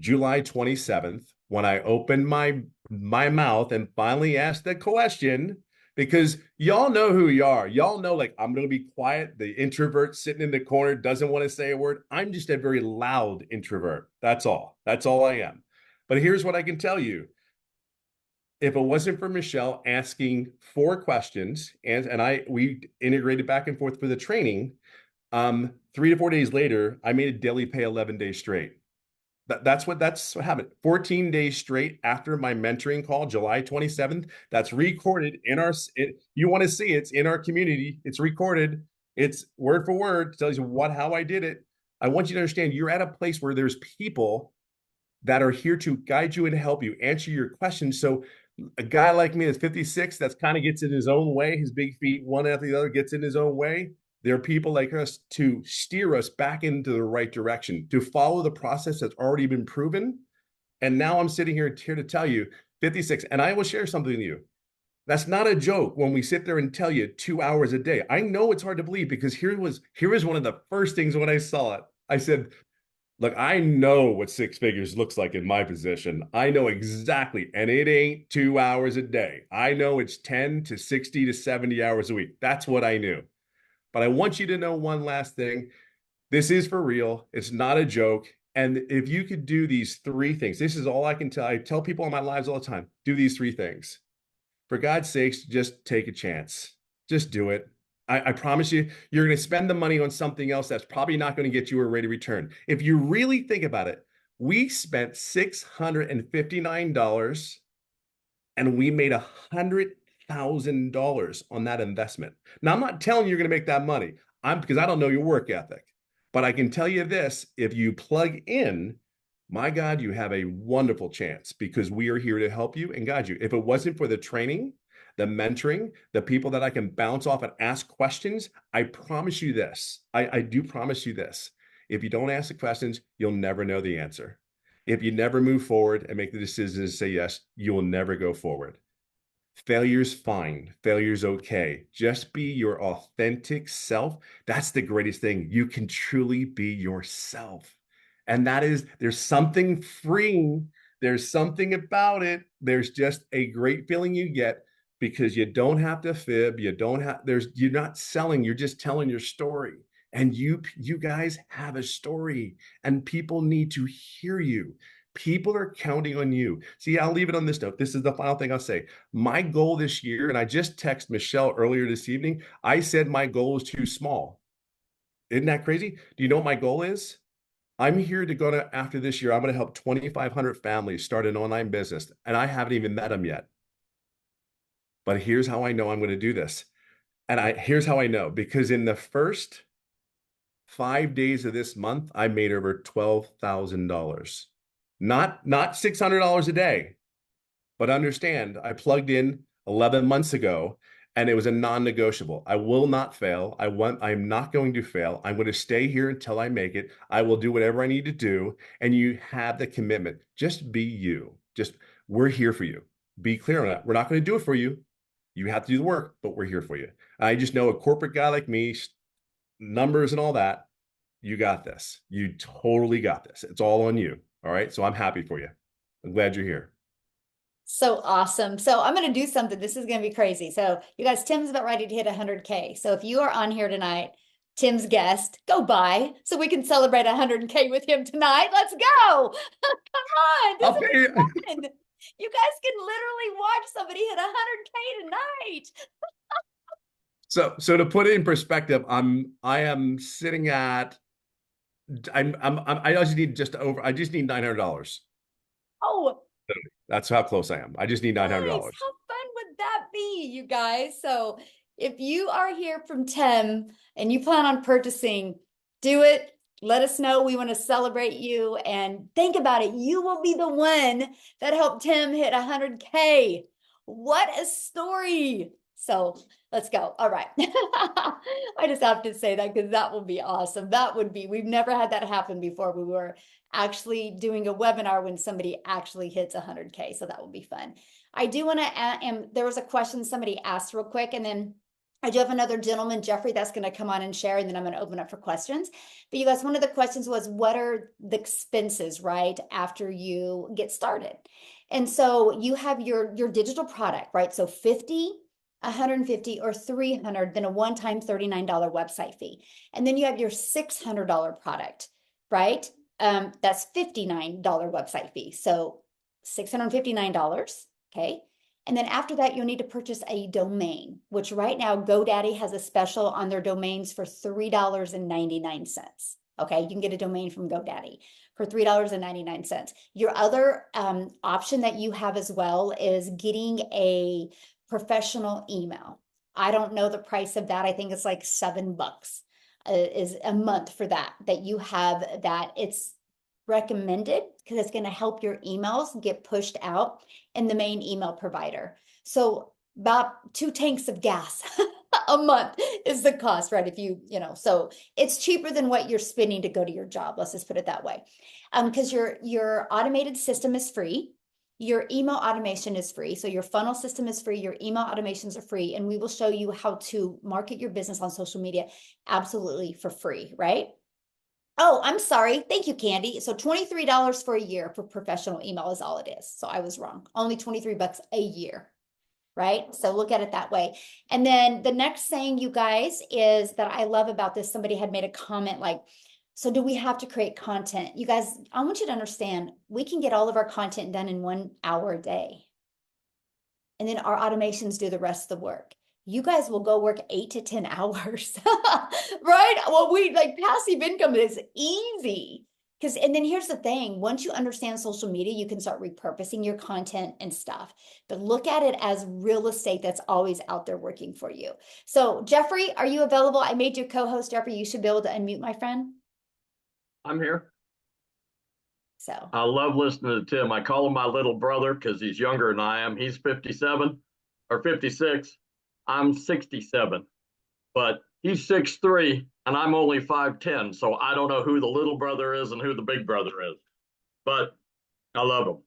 [SPEAKER 6] July 27th, when I opened my mouth and finally asked the question, because y'all know who you are. Y'all know, like, I'm going to be quiet. The introvert sitting in the corner doesn't want to say a word. I'm just a very loud introvert. That's all. That's all I am. But here's what I can tell you. If it wasn't for Michelle asking 4 questions, and we integrated back and forth for the training, 3 to 4 days later, I made a daily pay 11 days straight. That's what happened. 14 days straight after my mentoring call, July 27th. That's recorded in you want to see it's in our community. It's recorded. It's word for word. It tells you how I did it. I want you to understand you're at a place where there's people that are here to guide you and help you answer your questions. So a guy like me that's 56, that's kind of gets in his own way, his big feet, one after the other, gets in his own way. There are people like us to steer us back into the right direction, to follow the process that's already been proven. And now I'm sitting here to tell you 56, and I will share something with you. That's not a joke when we sit there and tell you 2 hours a day. I know it's hard to believe, because here was one of the first things when I saw it. I said, look, I know what 6 figures looks like in my position. I know exactly, and it ain't 2 hours a day. I know it's 10 to 60 to 70 hours a week. That's what I knew. But I want you to know one last thing. This is for real. It's not a joke. And if you could do these 3 things, this is all I can tell. I tell people in my lives all the time, do these 3 things. For God's sakes, just take a chance. Just do it. I promise you, you're going to spend the money on something else that's probably not going to get you a rate of return. If you really think about it, we spent $659 and we made $100,000 on that investment. Now, I'm not telling you you're going to make that money. Because I don't know your work ethic, but I can tell you this: if you plug in, my God, you have a wonderful chance because we are here to help you and guide you. If it wasn't for the training, the mentoring, the people that I can bounce off and ask questions, I promise you this. I do promise you this. If you don't ask the questions, you'll never know the answer. If you never move forward and make the decision to say yes, you will never go forward. Failure's fine. Failure's okay. Just be your authentic self. That's the greatest thing. You can truly be yourself. And there's something freeing. There's something about it. There's just a great feeling you get because you don't have to fib. You're not selling. You're just telling your story. And you guys have a story and people need to hear you. People are counting on you. See, I'll leave it on this note. This is the final thing I'll say. My goal this year, and I just texted Michelle earlier this evening, I said my goal is too small. Isn't that crazy? Do you know what my goal is? I'm here to after this year, I'm going to help 2,500 families start an online business, and I haven't even met them yet. But here's how I know I'm going to do this. Here's how I know, because in the first 5 days of this month, I made over $12,000. Not $600 a day, but understand I plugged in 11 months ago and it was a non-negotiable. I will not fail. I'm not going to fail. I'm going to stay here until I make it. I will do whatever I need to do. And you have the commitment. Just be you. We're here for you. Be clear on that. We're not going to do it for you. You have to do the work, but we're here for you. I just know a corporate guy like me, numbers and all that, you got this. You totally got this. It's all on you. All right. So I'm happy for you. I'm glad you're here.
[SPEAKER 1] So awesome. So I'm going to do something. This is going to be crazy. So you guys, Tim's about ready to hit 100K. So if you are on here tonight, Tim's guest, go by so we can celebrate 100K with him tonight. Let's go. Come on. This is fun. You guys can literally watch somebody hit 100K tonight.
[SPEAKER 6] So to put it in perspective, I am sitting at I just need $900.
[SPEAKER 1] Oh,
[SPEAKER 6] that's how close I am. I just need $900.
[SPEAKER 1] Nice. How fun would that be, you guys? So if you are here from Tim and you plan on purchasing, do it. Let us know. We want to celebrate you and think about it. You will be the one that helped Tim hit 100K. What a story. So let's go. All right. I just have to say that because that will be awesome. We've never had that happen before. We were actually doing a webinar when somebody actually hits 100K. So that will be fun. I do want to, and there was a question somebody asked real quick, and then I do have another gentleman, Jeffrey, that's going to come on and share, and then I'm going to open up for questions. But you guys, one of the questions was, what are the expenses, right, after you get started? And so you have your digital product, right? So 50, 150, or 300, then a one-time $39 website fee. And then you have your $600 product, right? That's $59 website fee. So $659, okay? And then after that, you'll need to purchase a domain, which right now GoDaddy has a special on their domains for $3.99. Okay, you can get a domain from GoDaddy for $3.99. Your other option that you have as well is getting a professional email. I don't know the price of that. I think it's like $7 is a month for that you have that. It's recommended because it's going to help your emails get pushed out in the main email provider. So about 2 tanks of gas a month is the cost, right? If so it's cheaper than what you're spending to go to your job. Let's just put it that way. Because your automated system is free. Your email automation is free. So your funnel system is free. Your email automations are free. And we will show you how to market your business on social media absolutely for free, right? Oh, I'm sorry. Thank you, Candy. So $23 for a year for professional email is all it is. So I was wrong. Only $23 a year, right? So look at it that way. And then the next thing, you guys, is that I love about this. Somebody had made a comment like, so do we have to create content? You guys, I want you to understand, we can get all of our content done in 1 hour a day. And then our automations do the rest of the work. You guys will go work 8 to 10 hours, right? Well, passive income is easy. Because, and then here's the thing, once you understand social media, you can start repurposing your content and stuff. But look at it as real estate that's always out there working for you. So, Jeffrey, are you available? I made you co-host, Jeffrey. You should be able to unmute, my friend.
[SPEAKER 7] I'm here.
[SPEAKER 1] So,
[SPEAKER 7] I love listening to Tim. I call him my little brother because he's younger than I am. He's 57 or 56. I'm 67, but he's 6'3", and I'm only 5'10". So I don't know who the little brother is and who the big brother is, but I love him.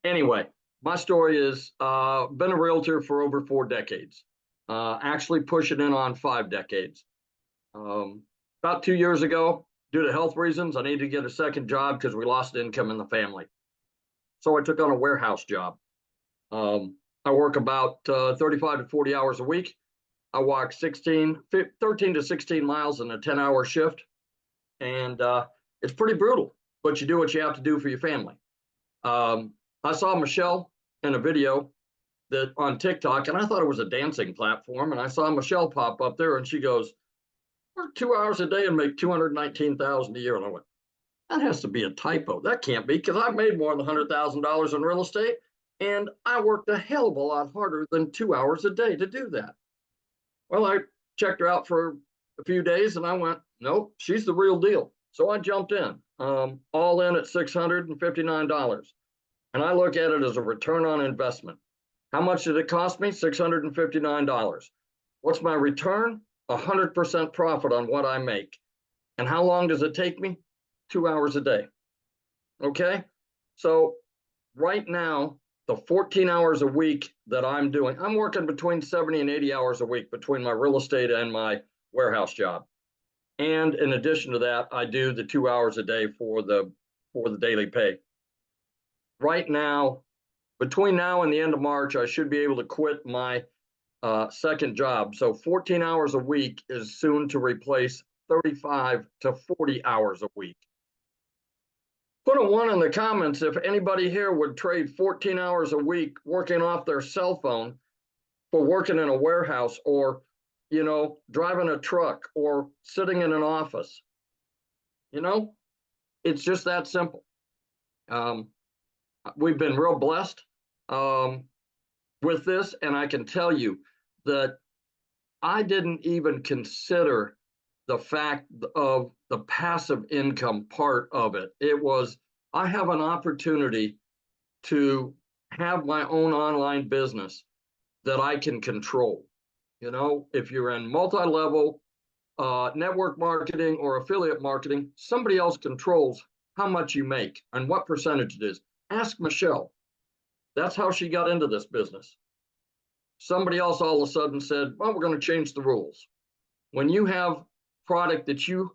[SPEAKER 7] Anyway, my story is been a realtor for over 4 decades, actually pushing in on 5 decades. About 2 years ago, due to health reasons, I needed to get a second job because we lost income in the family. So I took on a warehouse job. I work about 35 to 40 hours a week. I walk 13 to 16 miles in a 10-hour shift. And it's pretty brutal, but you do what you have to do for your family. I saw Michelle in a video that on TikTok, and I thought it was a dancing platform. And I saw Michelle pop up there, and she goes, "Work 2 hours a day and make $219,000 a year." And I went, that has to be a typo. That can't be, because I've made more than $100,000 in real estate, and I worked a hell of a lot harder than 2 hours a day to do that. Well, I checked her out for a few days, and I went, nope, she's the real deal. So I jumped in, all in at $659. And I look at it as a return on investment. How much did it cost me? $659. What's my return? 100% profit on what I make. And how long does it take me? 2 hours a day. Okay. So right now, the 14 hours a week that I'm doing, I'm working between 70 and 80 hours a week between my real estate and my warehouse job. And in addition to that, I do the 2 hours a day for the daily pay. Right now, between now and the end of March, I should be able to quit my second job. So 14 hours a week is soon to replace 35 to 40 hours a week. Put a 1 in the comments if anybody here would trade 14 hours a week working off their cell phone for working in a warehouse, or, you know, driving a truck, or sitting in an office. You know, it's just that simple. We've been real blessed with this, and I can tell you that I didn't even consider the fact of the passive income part of it. It was, I have an opportunity to have my own online business that I can control. You know, if you're in multi-level network marketing or affiliate marketing, somebody else controls how much you make and what percentage it is. Ask Michelle. That's how she got into this business. Somebody else all of a sudden said, well, we're going to change the rules. When you have product that you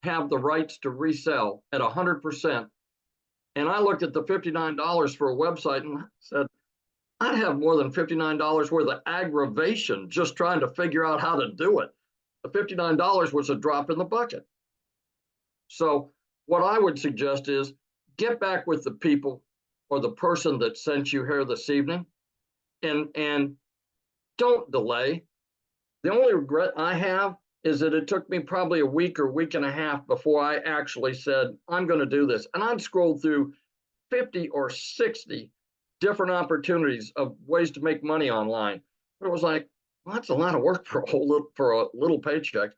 [SPEAKER 7] have the rights to resell at 100%, and I looked at the $59 for a website and said, I'd have more than $59 worth of aggravation just trying to figure out how to do it. The $59 was a drop in the bucket. So what I would suggest is get back with the people or the person that sent you here this evening, and don't delay. The only regret I have is that it took me probably a week or week and a half before I actually said, I'm going to do this. And I'd scrolled through 50 or 60 different opportunities of ways to make money online. But it was like, well, that's a lot of work for a little paycheck.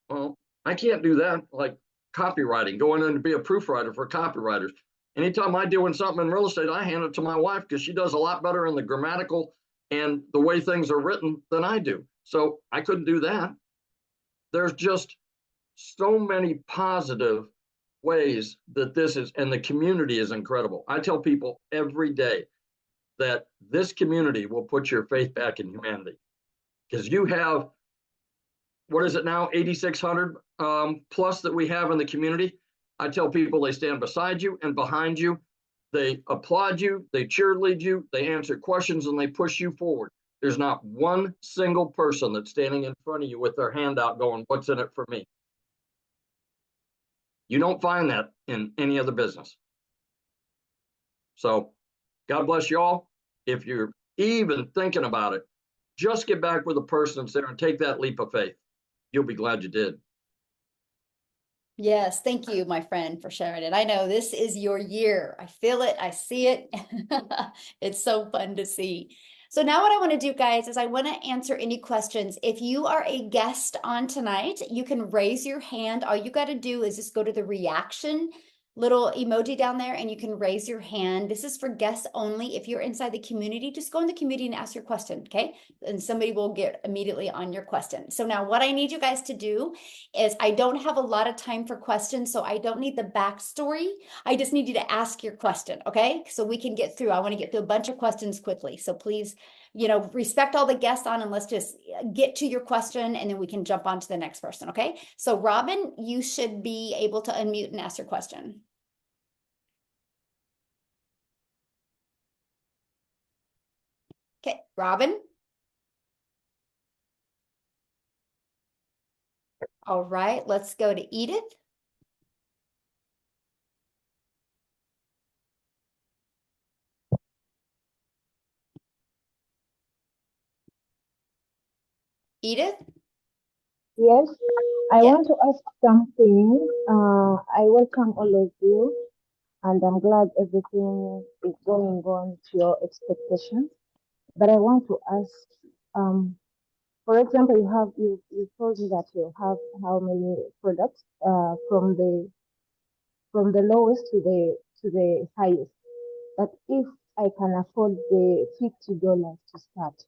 [SPEAKER 7] Well, I can't do that. Like copywriting, going in to be a proofwriter for copywriters. Anytime I'm doing something in real estate, I hand it to my wife because she does a lot better in the grammatical and the way things are written than I do. So I couldn't do that. There's just so many positive ways that this is, and the community is incredible. I tell people every day that this community will put your faith back in humanity, because you have, what is it now, 8,600 plus that we have in the community. I tell people they stand beside you and behind you. They applaud you, they cheerlead you, they answer questions, and they push you forward. There's not one single person that's standing in front of you with their hand out going, what's in it for me? You don't find that in any other business. So God bless you all. If you're even thinking about it, just get back with a person and sit there and take that leap of faith. You'll be glad you did.
[SPEAKER 1] Yes, thank you, my friend, for sharing it. I know this is your year. I feel it. I see it. It's so fun to see. So now what I want to do, guys, is I want to answer any questions. If you are a guest on tonight, you can raise your hand. All you got to do is just go to the reaction little emoji down there and you can raise your hand. This is for guests only. If you're inside the community, just go in the community and ask your question, okay? And somebody will get immediately on your question. So now what I need you guys to do is I don't have a lot of time for questions, so I don't need the backstory. I just need you to ask your question, okay? So we can get through. I want to get through a bunch of questions quickly. So please, respect all the guests on and let's just get to your question and then we can jump on to the next person, okay? So Robin, you should be able to unmute and ask your question. Okay, Robin. All right, let's go to Edith. Edith?
[SPEAKER 8] Yes, I
[SPEAKER 1] Yeah.
[SPEAKER 8] want to ask something. I welcome all of you, and I'm glad everything is going on to your expectations. But I want to ask, for example, you told me that you have how many products from the lowest to the highest. But if I can afford the $50 to start,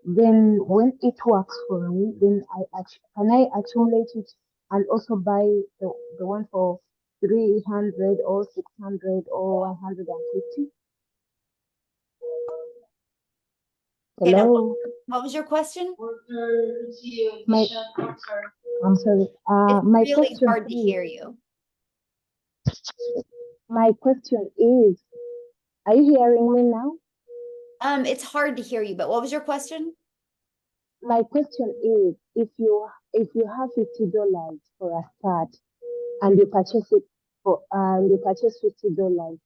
[SPEAKER 8] then when it works for me, then can I accumulate it and also buy the one for 300 or 600 or 150?
[SPEAKER 1] Okay, now
[SPEAKER 8] Hello,
[SPEAKER 1] what was your question?
[SPEAKER 8] my I'm sorry.
[SPEAKER 1] It's
[SPEAKER 8] My
[SPEAKER 1] really
[SPEAKER 8] question
[SPEAKER 1] hard to
[SPEAKER 8] is
[SPEAKER 1] hear you.
[SPEAKER 8] my question is, are you hearing me now?
[SPEAKER 1] It's hard to hear you, but what was your question?
[SPEAKER 8] My question is, if you have $50 for a start and you purchase it for you purchase $50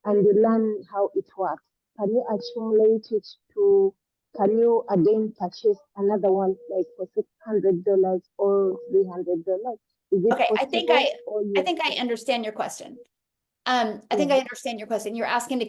[SPEAKER 8] and you learn how it works, can you accumulate it to, can you again purchase another one like for $600 or $300? Is it
[SPEAKER 1] Okay,
[SPEAKER 8] possible or
[SPEAKER 1] I
[SPEAKER 8] you?
[SPEAKER 1] think I understand your question. I think
[SPEAKER 8] Yeah.
[SPEAKER 1] I understand your question. You're asking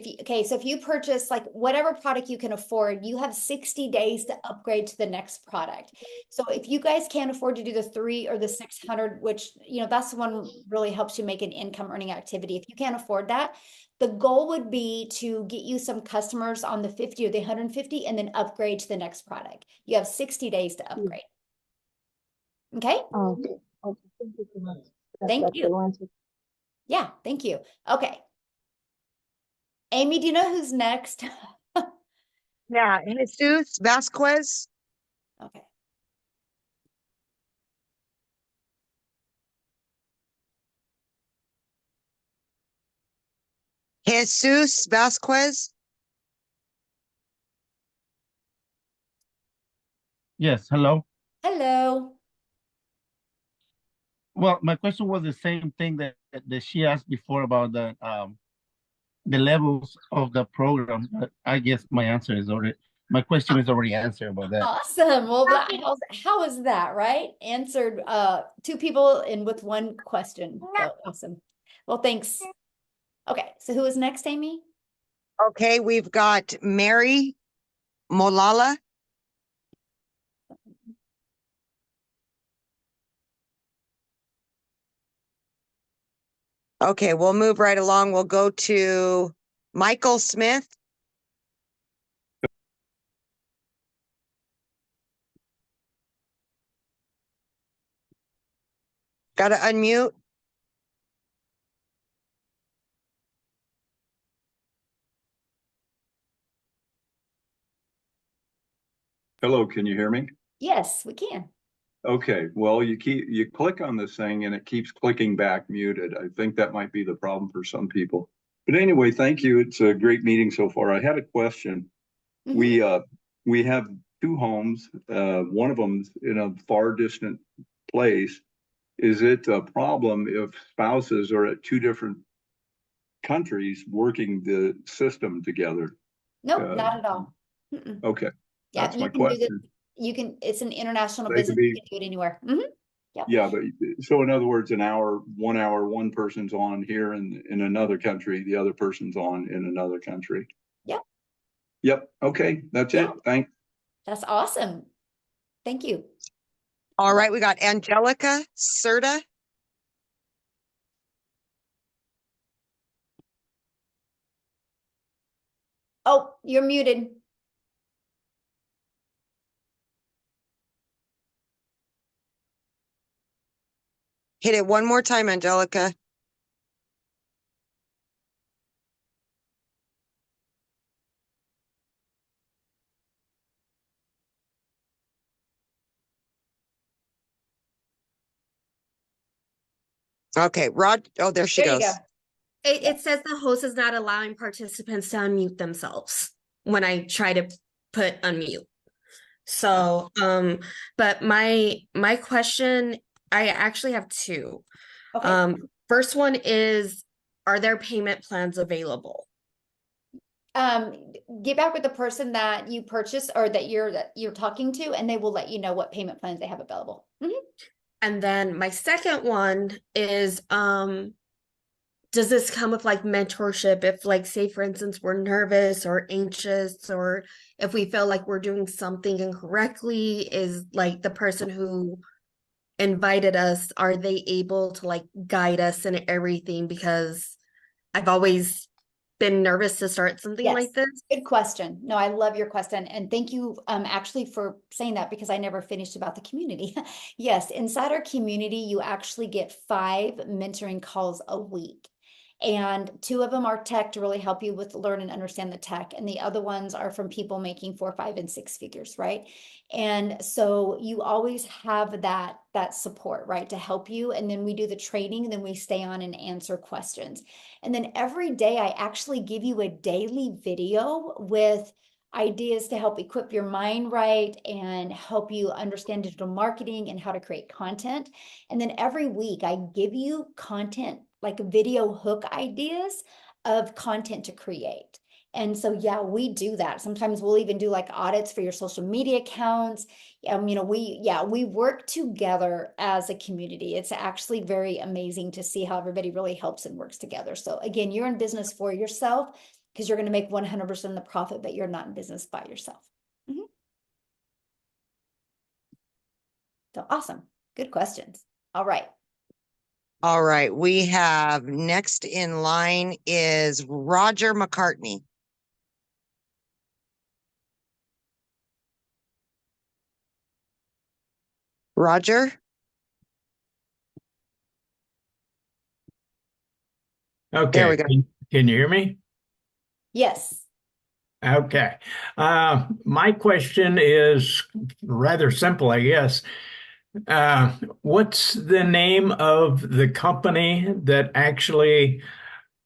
[SPEAKER 1] so if you purchase like whatever product you can afford, you have 60 days to upgrade to the next product. So if you guys can't afford to do the 3 or the 600, which, that's the one really helps you make an income earning activity. If you can't afford that, the goal would be to get you some customers on the 50 or the 150 and then upgrade to the next product. You have 60 days to upgrade. Okay?
[SPEAKER 8] Okay. Okay. Thank you so much. That's
[SPEAKER 1] Thank
[SPEAKER 8] what I
[SPEAKER 1] you.
[SPEAKER 8] wanted.
[SPEAKER 1] Yeah, thank you. Okay. Amy, do you know who's next?
[SPEAKER 4] Yeah, Jesus Vasquez.
[SPEAKER 1] Okay.
[SPEAKER 4] Jesus Vasquez.
[SPEAKER 9] Yes, hello.
[SPEAKER 1] Hello.
[SPEAKER 9] Well, my question was the same thing that she asked before about the levels of the program, but I guess my question is already answered about that.
[SPEAKER 1] Awesome. Well, how is that, right? Answered 2 people in with 1 question. So awesome. Well, thanks. Okay, so who is next, Amy?
[SPEAKER 4] Okay, we've got Mary Molala. Okay, we'll move right along. We'll go to Michael Smith. Got to unmute.
[SPEAKER 10] Hello, can you hear me?
[SPEAKER 1] Yes, we can.
[SPEAKER 10] Okay, well, you click on this thing and it keeps clicking back muted. I think that might be the problem for some people. But anyway, thank you. It's a great meeting so far. I had a question. We have 2 homes. One of them's in a far distant place. Is it a problem if spouses are at 2 different countries working the system together?
[SPEAKER 1] Nope,
[SPEAKER 10] Uh,
[SPEAKER 1] not at all.
[SPEAKER 10] okay,
[SPEAKER 1] Yeah,
[SPEAKER 10] that's
[SPEAKER 1] you
[SPEAKER 10] my
[SPEAKER 1] can do this.
[SPEAKER 10] question.
[SPEAKER 1] It's an international
[SPEAKER 10] They can
[SPEAKER 1] business. You
[SPEAKER 10] be
[SPEAKER 1] can do it anywhere. Yep.
[SPEAKER 10] Yeah, but so in other words, 1 hour, one person's on here in another country, the other person's on in another country.
[SPEAKER 1] Yep.
[SPEAKER 10] Yep. Okay, that's
[SPEAKER 1] Yeah.
[SPEAKER 10] it. Thanks.
[SPEAKER 1] That's awesome. Thank you.
[SPEAKER 4] All right, we got Angelica Serta.
[SPEAKER 1] Oh, you're muted.
[SPEAKER 4] Hit it one more time, Angelica. Okay, Rod. Oh, there she
[SPEAKER 1] There you go.
[SPEAKER 4] goes.
[SPEAKER 11] It says the host is not allowing participants to unmute themselves when I try to put unmute. So, but my question, I actually have two.
[SPEAKER 1] Okay.
[SPEAKER 11] First one is, are there payment plans available?
[SPEAKER 1] Get back with the person that you purchased or that you're talking to, and they will let you know what payment plans they have available.
[SPEAKER 11] And then my second one is, does this come with like mentorship if, like, say for instance we're nervous or anxious, or if we feel like we're doing something incorrectly, is like the person who invited us, are they able to like guide us in everything? Because I've always been nervous to start something
[SPEAKER 1] Yes.
[SPEAKER 11] like this.
[SPEAKER 1] Good question. No, I love your question. And thank you actually for saying that, because I never finished about the community. Yes, inside our community, you actually get 5 mentoring calls a week. And 2 of them are tech to really help you with learn and understand the tech. And the other ones are from people making 4, 5, and 6 figures, right? And so you always have that support, right, to help you. And then we do the training, and then we stay on and answer questions. And then every day I actually give you a daily video with ideas to help equip your mind right and help you understand digital marketing and how to create content. And then every week I give you content, like video hook ideas of content to create. And so, yeah, we do that. Sometimes we'll even do like audits for your social media accounts. We work together as a community. It's actually very amazing to see how everybody really helps and works together. So again, you're in business for yourself because you're going to make 100% of the profit, but you're not in business by yourself. So awesome. Good questions. All right.
[SPEAKER 4] All right, we have next in line is Roger McCartney. Roger?
[SPEAKER 12] Okay.
[SPEAKER 4] There we go.
[SPEAKER 12] Can you hear me?
[SPEAKER 1] Yes.
[SPEAKER 12] Okay. My question is rather simple, I guess. What's the name of the company that actually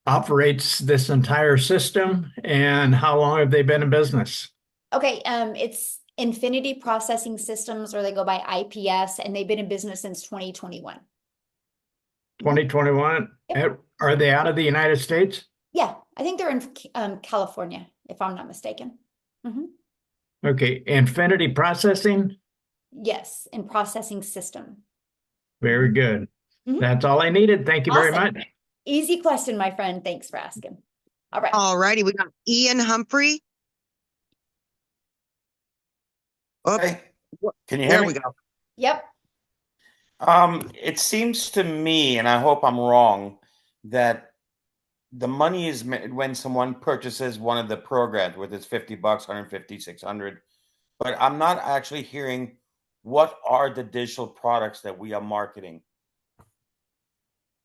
[SPEAKER 12] operates this entire system, and how long have they been in business?
[SPEAKER 1] Okay. It's Infinity Processing Systems, or they go by IPS, and they've been in business since 2021.
[SPEAKER 12] 2021?
[SPEAKER 1] Yep.
[SPEAKER 12] Are they out of the United States?
[SPEAKER 1] Yeah, I think they're in California, if I'm not mistaken.
[SPEAKER 12] Okay. Infinity Processing?
[SPEAKER 1] Yes, in processing system.
[SPEAKER 12] Very good. That's all I needed. Thank you very
[SPEAKER 1] Awesome.
[SPEAKER 12] much.
[SPEAKER 1] Easy question, my friend. Thanks for asking. All right.
[SPEAKER 4] All righty, we got Ian Humphrey. Oh,
[SPEAKER 13] Hey, can you hear
[SPEAKER 4] there
[SPEAKER 13] me?
[SPEAKER 4] we go.
[SPEAKER 1] Yep.
[SPEAKER 13] It seems to me, and I hope I'm wrong, that the money is made when someone purchases one of the programs, whether it's $50, 150, 600. But I'm not actually hearing what are the digital products that we are marketing.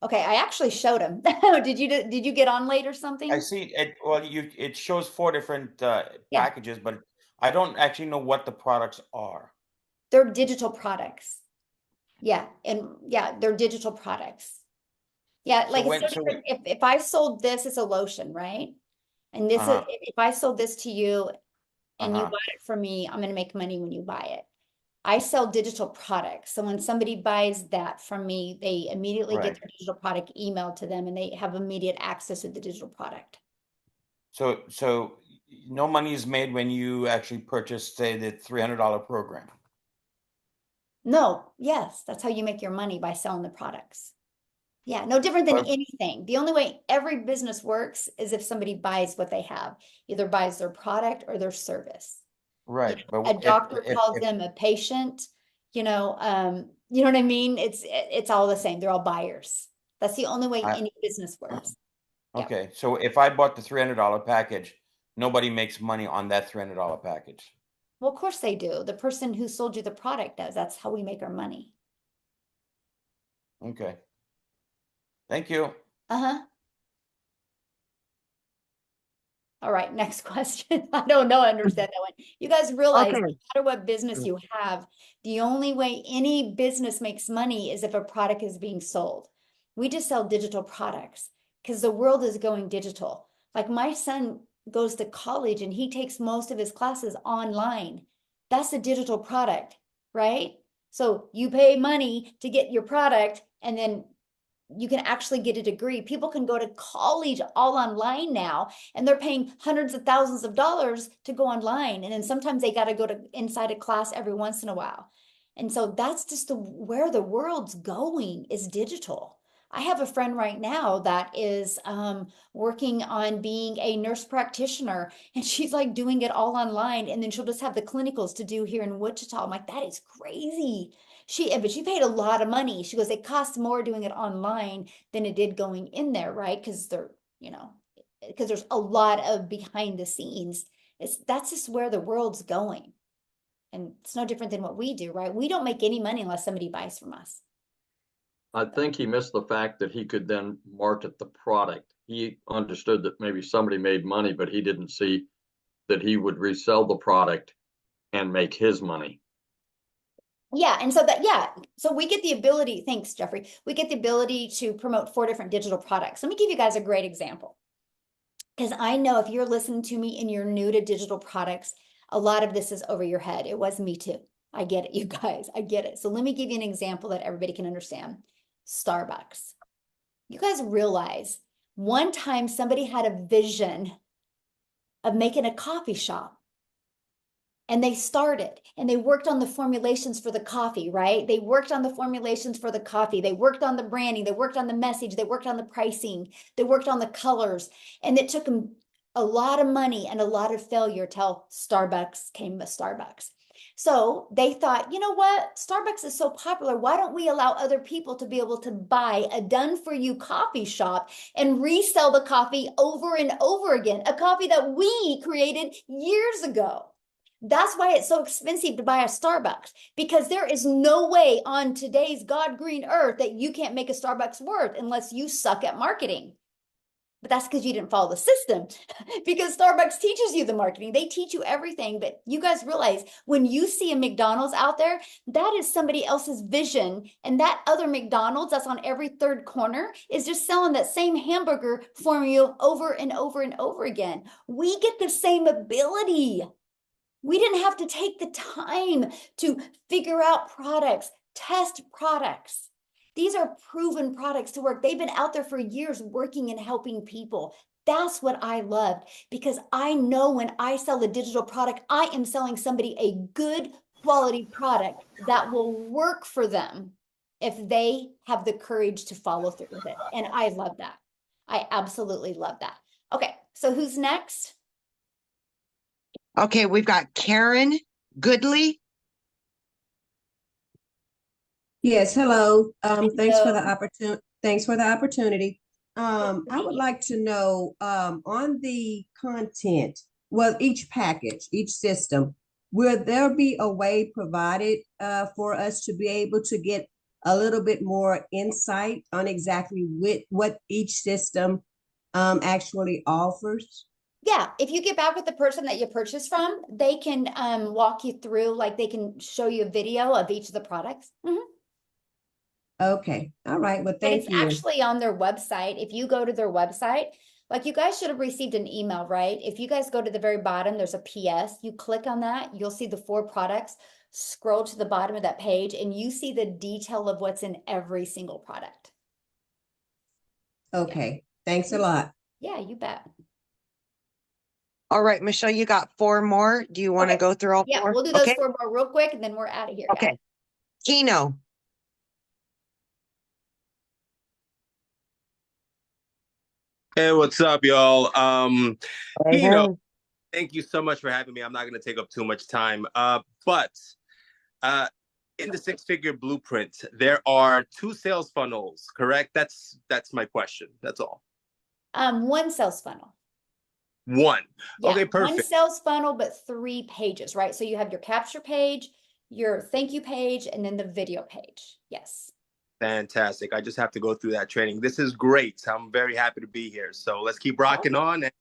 [SPEAKER 1] Okay, I actually showed him. Did you get on late or something?
[SPEAKER 13] I see it. Well, it shows 4 different packages, but I don't actually know what the products are.
[SPEAKER 1] They're digital products. Yeah, and yeah, they're digital products. Yeah, like it's so different. If I sold this, it's a lotion, right? And this is if I sold this to you and you bought it from me, I'm going to make money when you buy it. I sell digital products. So when somebody buys that from me, they immediately get their digital product emailed to them, and they have immediate access to the digital product.
[SPEAKER 13] So no money is made when you actually purchase, say, the $300 program.
[SPEAKER 1] No, yes, that's how you make your money, by selling the products. Yeah, no different than anything. The only way every business works is if somebody buys what they have, either buys their product or their service.
[SPEAKER 13] Right. But
[SPEAKER 1] A doctor calls them a patient, you know what I mean? It's all the same. They're all buyers. That's the only way any business works. Yeah.
[SPEAKER 13] Okay, so if I bought the $300 package, nobody makes money on that $300 package.
[SPEAKER 1] Well, of course they do. The person who sold you the product does. That's how we make our money.
[SPEAKER 13] Okay. Thank you.
[SPEAKER 1] Uh-huh. All right, next question. I don't know, I understand that one. You guys realize no matter what business you have, the only way any business makes money is if a product is being sold. We just sell digital products because the world is going digital. Like my son goes to college and he takes most of his classes online. That's a digital product, right? So you pay money to get your product and then you can actually get a degree. People can go to college all online now, and they're paying hundreds of thousands of dollars to go online. And then sometimes they got to go to inside a class every once in a while. And so that's just where the world's going, is digital. I have a friend right now that is working on being a nurse practitioner, and she's like doing it all online. And then she'll just have the clinicals to do here in Wichita. I'm like, that is crazy. But she paid a lot of money. She goes, it costs more doing it online than it did going in there, right? Because because there's a lot of behind the scenes. That's just where the world's going. And it's no different than what we do, right? We don't make any money unless somebody buys from us.
[SPEAKER 7] I think he missed the fact that he could then market the product. He understood that maybe somebody made money, but he didn't see that he would resell the product and make his money.
[SPEAKER 1] Yeah, and so we get the ability, thanks, Jeffrey. We get the ability to promote 4 different digital products. Let me give you guys a great example. Because I know if you're listening to me and you're new to digital products, a lot of this is over your head. It was me too. I get it, you guys. I get it. So let me give you an example that everybody can understand. Starbucks. You guys realize one time somebody had a vision of making a coffee shop. And they started and they worked on the formulations for the coffee, right? They worked on the formulations for the coffee. They worked on the branding. They worked on the message. They worked on the pricing. They worked on the colors. And it took them a lot of money and a lot of failure till Starbucks came to Starbucks. So they thought, you know what? Starbucks is so popular. Why don't we allow other people to be able to buy a done-for-you coffee shop and resell the coffee over and over again? A coffee that we created years ago. That's why it's so expensive to buy a Starbucks, because there is no way on today's God green earth that you can't make a Starbucks worth unless you suck at marketing. But that's because you didn't follow the system, because Starbucks teaches you the marketing. They teach you everything. But you guys realize when you see a McDonald's out there, that is somebody else's vision. And that other McDonald's that's on every third corner is just selling that same hamburger formula over and over and over again. We get the same ability. We didn't have to take the time to figure out products, test products. These are proven products to work. They've been out there for years working and helping people. That's what I loved, because I know when I sell a digital product, I am selling somebody a good quality product that will work for them if they have the courage to follow through with it. And I love that. I absolutely love that. Okay, so who's next?
[SPEAKER 4] Okay, we've got Karen Goodley.
[SPEAKER 14] Yes, hello. Thanks for the opportunity. Thanks for the opportunity. I would like to know on the content, well, each package, each system, will there be a way provided for us to be able to get a little bit more insight on exactly what each system actually offers?
[SPEAKER 1] Yeah, if you get back with the person that you purchased from, they can walk you through, like they can show you a video of each of the products.
[SPEAKER 14] Okay, all right, well, thank you.
[SPEAKER 1] But it's actually on their website. If you go to their website, like you guys should have received an email, right? If you guys go to the very bottom, there's a PS. You click on that, you'll see the 4 products. Scroll to the bottom of that page and you see the detail of what's in every single product.
[SPEAKER 14] Okay, thanks a lot.
[SPEAKER 1] Yeah, you bet.
[SPEAKER 4] All right, Michelle, you got 4 more. Do you want to go through all 4?
[SPEAKER 1] Yeah, we'll do those 4 more real quick and then we're out of here.
[SPEAKER 4] Okay.
[SPEAKER 1] Guys.
[SPEAKER 4] Kino.
[SPEAKER 15] Hey, what's up, y'all?
[SPEAKER 4] Hey,
[SPEAKER 15] Kino,
[SPEAKER 4] hey.
[SPEAKER 15] thank you so much for having me. I'm not going to take up too much time. But in the six-figure blueprint, there are two sales funnels, correct? That's my question. That's all.
[SPEAKER 1] One sales funnel.
[SPEAKER 15] One.
[SPEAKER 1] Yeah,
[SPEAKER 15] Okay,
[SPEAKER 1] one
[SPEAKER 15] perfect.
[SPEAKER 1] sales funnel, but 3 pages, right? So you have your capture page, your thank you page, and then the video page. Yes.
[SPEAKER 15] Fantastic. I just have to go through that training. This is great. I'm very happy to be here. So let's keep rocking on. And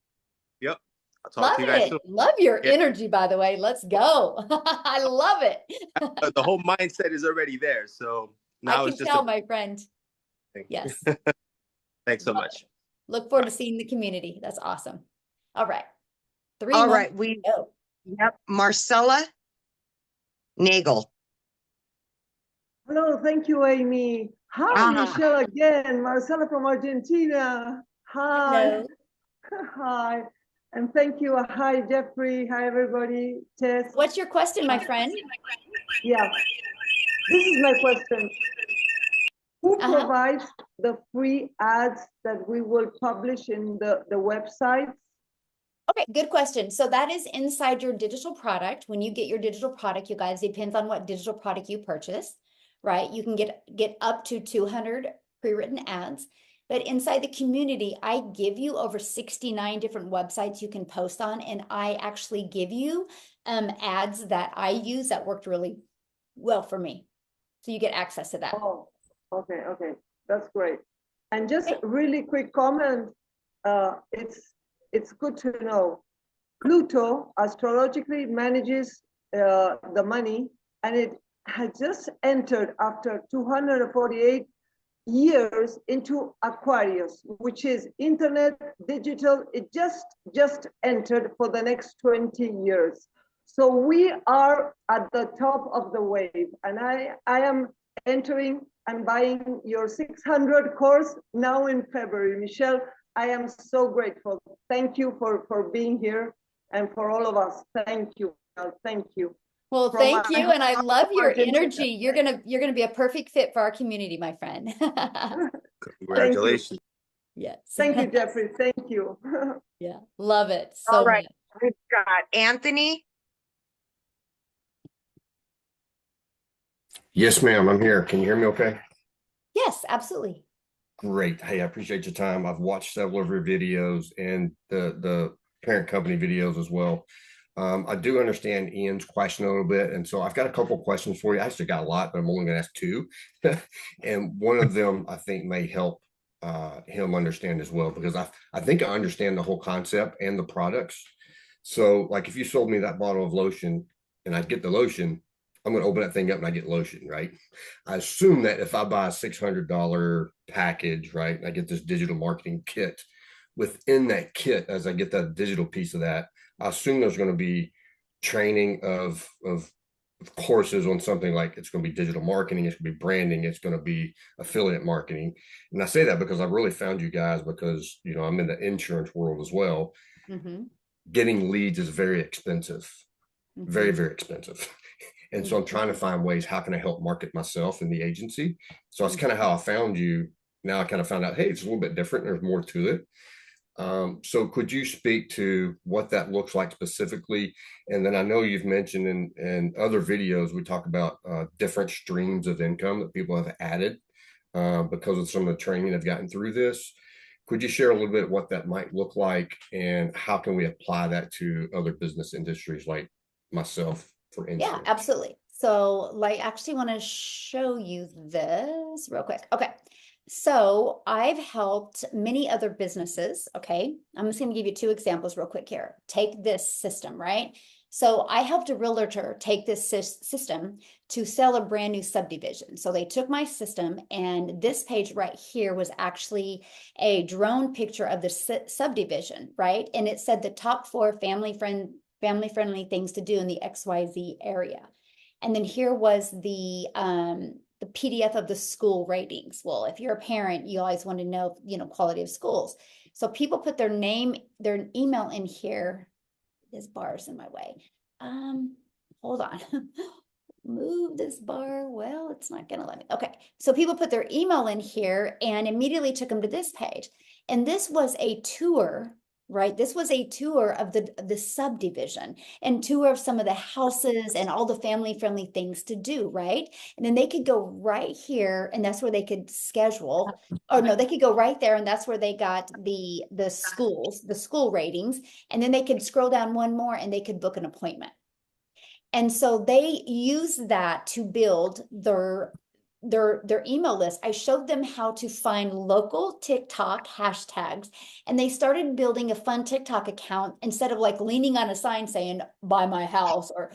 [SPEAKER 15] yep, I'll talk
[SPEAKER 1] Love
[SPEAKER 15] to you guys
[SPEAKER 1] it.
[SPEAKER 15] soon.
[SPEAKER 1] Love your
[SPEAKER 15] Yeah.
[SPEAKER 1] energy, by the way. Let's go. I love it.
[SPEAKER 15] The whole mindset is already there. So
[SPEAKER 1] I
[SPEAKER 15] now
[SPEAKER 1] can
[SPEAKER 15] it's just
[SPEAKER 1] tell,
[SPEAKER 15] a
[SPEAKER 1] my friend. Yes.
[SPEAKER 15] thanks so
[SPEAKER 1] Love
[SPEAKER 15] much.
[SPEAKER 1] it. Look forward to seeing the community. That's awesome. All right. 3
[SPEAKER 4] All
[SPEAKER 1] more.
[SPEAKER 4] right,
[SPEAKER 1] Go.
[SPEAKER 4] yep, Marcella Nagel.
[SPEAKER 16] Hello, thank you, Amy. Hi, Michelle again. Marcela from Argentina. Hi.
[SPEAKER 1] Hello.
[SPEAKER 16] Hi. And thank you. Hi, Jeffrey. Hi, everybody. Tess.
[SPEAKER 1] What's your question, my friend?
[SPEAKER 16] Yeah. This is my question. Who provides the free ads that we will publish in the website?
[SPEAKER 1] Okay, good question. So that is inside your digital product. When you get your digital product, you guys, depends on what digital product you purchase, right? You can get up to 200 pre-written ads. But inside the community, I give you over 69 different websites you can post on, and I actually give you ads that I use that worked really well for me. So you get access to that.
[SPEAKER 16] Oh, okay, okay. That's great. And just a really quick comment. It's good to know. Pluto astrologically manages the money, and it had just entered after 248 years into Aquarius, which is internet, digital. It just entered for the next 20 years. So we are at the top of the wave, and I am entering and buying your 600 course now in February. Michelle, I am so grateful. Thank you for being here, and for all of us. Thank you. Thank you.
[SPEAKER 1] Well, thank you, and I love your energy. You're gonna be a perfect fit for our community, my friend.
[SPEAKER 15] Congratulations.
[SPEAKER 1] Yes.
[SPEAKER 16] Thank you, Jeffrey. Thank you.
[SPEAKER 1] Yeah, love it so
[SPEAKER 4] All right,
[SPEAKER 1] much.
[SPEAKER 4] we've got Anthony.
[SPEAKER 17] Yes, ma'am. I'm here. Can you hear me okay?
[SPEAKER 1] Yes, absolutely.
[SPEAKER 17] Great. Hey, I appreciate your time. I've watched several of your videos and the parent company videos as well. I do understand Ian's question a little bit, and so I've got a couple of questions for you. I actually got a lot, but I'm only going to ask 2. And one of them I think may help him understand as well, because I think I understand the whole concept and the products. So like if you sold me that bottle of lotion and I get the lotion, I'm going to open that thing up and I get lotion, right? I assume that if I buy a $600 package, right, and I get this digital marketing kit, within that kit, as I get that digital piece of that, I assume there's going to be training of courses on something like it's going to be digital marketing, it's going to be branding, it's going to be affiliate marketing. And I say that because I've really found you guys because, you know, I'm in the insurance world as well.
[SPEAKER 1] Mm-hmm.
[SPEAKER 17] Getting leads is very expensive, very, very expensive. And so I'm trying to find ways, how can I help market myself in the agency? So that's kind of how I found you. Now I kind of found out, hey, it's a little bit different. There's more to it. So could you speak to what that looks like specifically? And then I know you've mentioned in other videos, we talk about different streams of income that people have added because of some of the training they've gotten through this. Could you share a little bit what that might look like and how can we apply that to other business industries like myself for insurance?
[SPEAKER 1] Yeah, absolutely. So like actually want to show you this real quick. Okay. So I've helped many other businesses. Okay. I'm just going to give you 2 examples real quick here. Take this system, right? So I helped a realtor take this system to sell a brand new subdivision. So they took my system, and this page right here was actually a drone picture of the subdivision, right? And it said the top 4 family-friendly things to do in the XYZ area. And then here was the PDF of the school ratings. Well, if you're a parent, you always want to know, you know, quality of schools. So people put their name, their email in here. There's bars in my way. Hold on. move this bar. Well, it's not going to let me. Okay. So people put their email in here and immediately took them to this page. And this was a tour, right? This was a tour of the subdivision and tour of some of the houses and all the family-friendly things to do, right? And then they could go right here, and that's where they could schedule. Or no, they could go right there, and that's where they got the schools, the school ratings. And then they could scroll down one more, and they could book an appointment. And so they use that to build their email list. I showed them how to find local TikTok hashtags, and they started building a fun TikTok account instead of like leaning on a sign saying buy my house or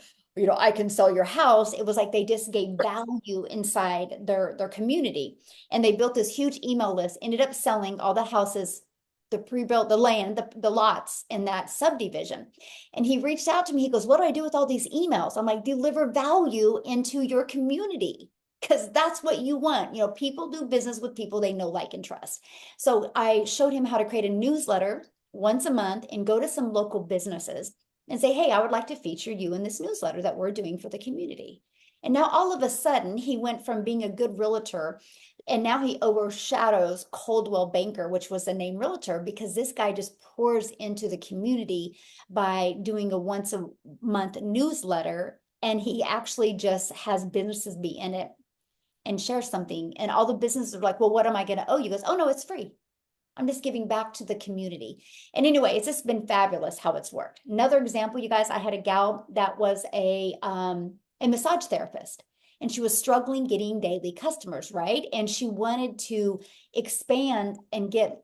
[SPEAKER 1] I can sell your house. It was like they just gave value inside their community, and they built this huge email list, ended up selling all the houses, the pre-built, the land, the lots in that subdivision. And he reached out to me. He goes, what do I do with all these emails? I'm like, deliver value into your community, because that's what you want. People do business with people they know, like, and trust. So I showed him how to create a newsletter once a month and go to some local businesses and say, hey, I would like to feature you in this newsletter that we're doing for the community. And now all of a sudden he went from being a good realtor, and now he overshadows Coldwell Banker, which was the name realtor, because this guy just pours into the community by doing a once a month newsletter. And he actually just has businesses be in it and share something. And all the businesses are like, well, what am I going to owe you? He goes, oh no, it's free. I'm just giving back to the community. And anyway, it's just been fabulous how it's worked. Another example, you guys, I had a gal that was a massage therapist, and she was struggling getting daily customers, right? And she wanted to expand and get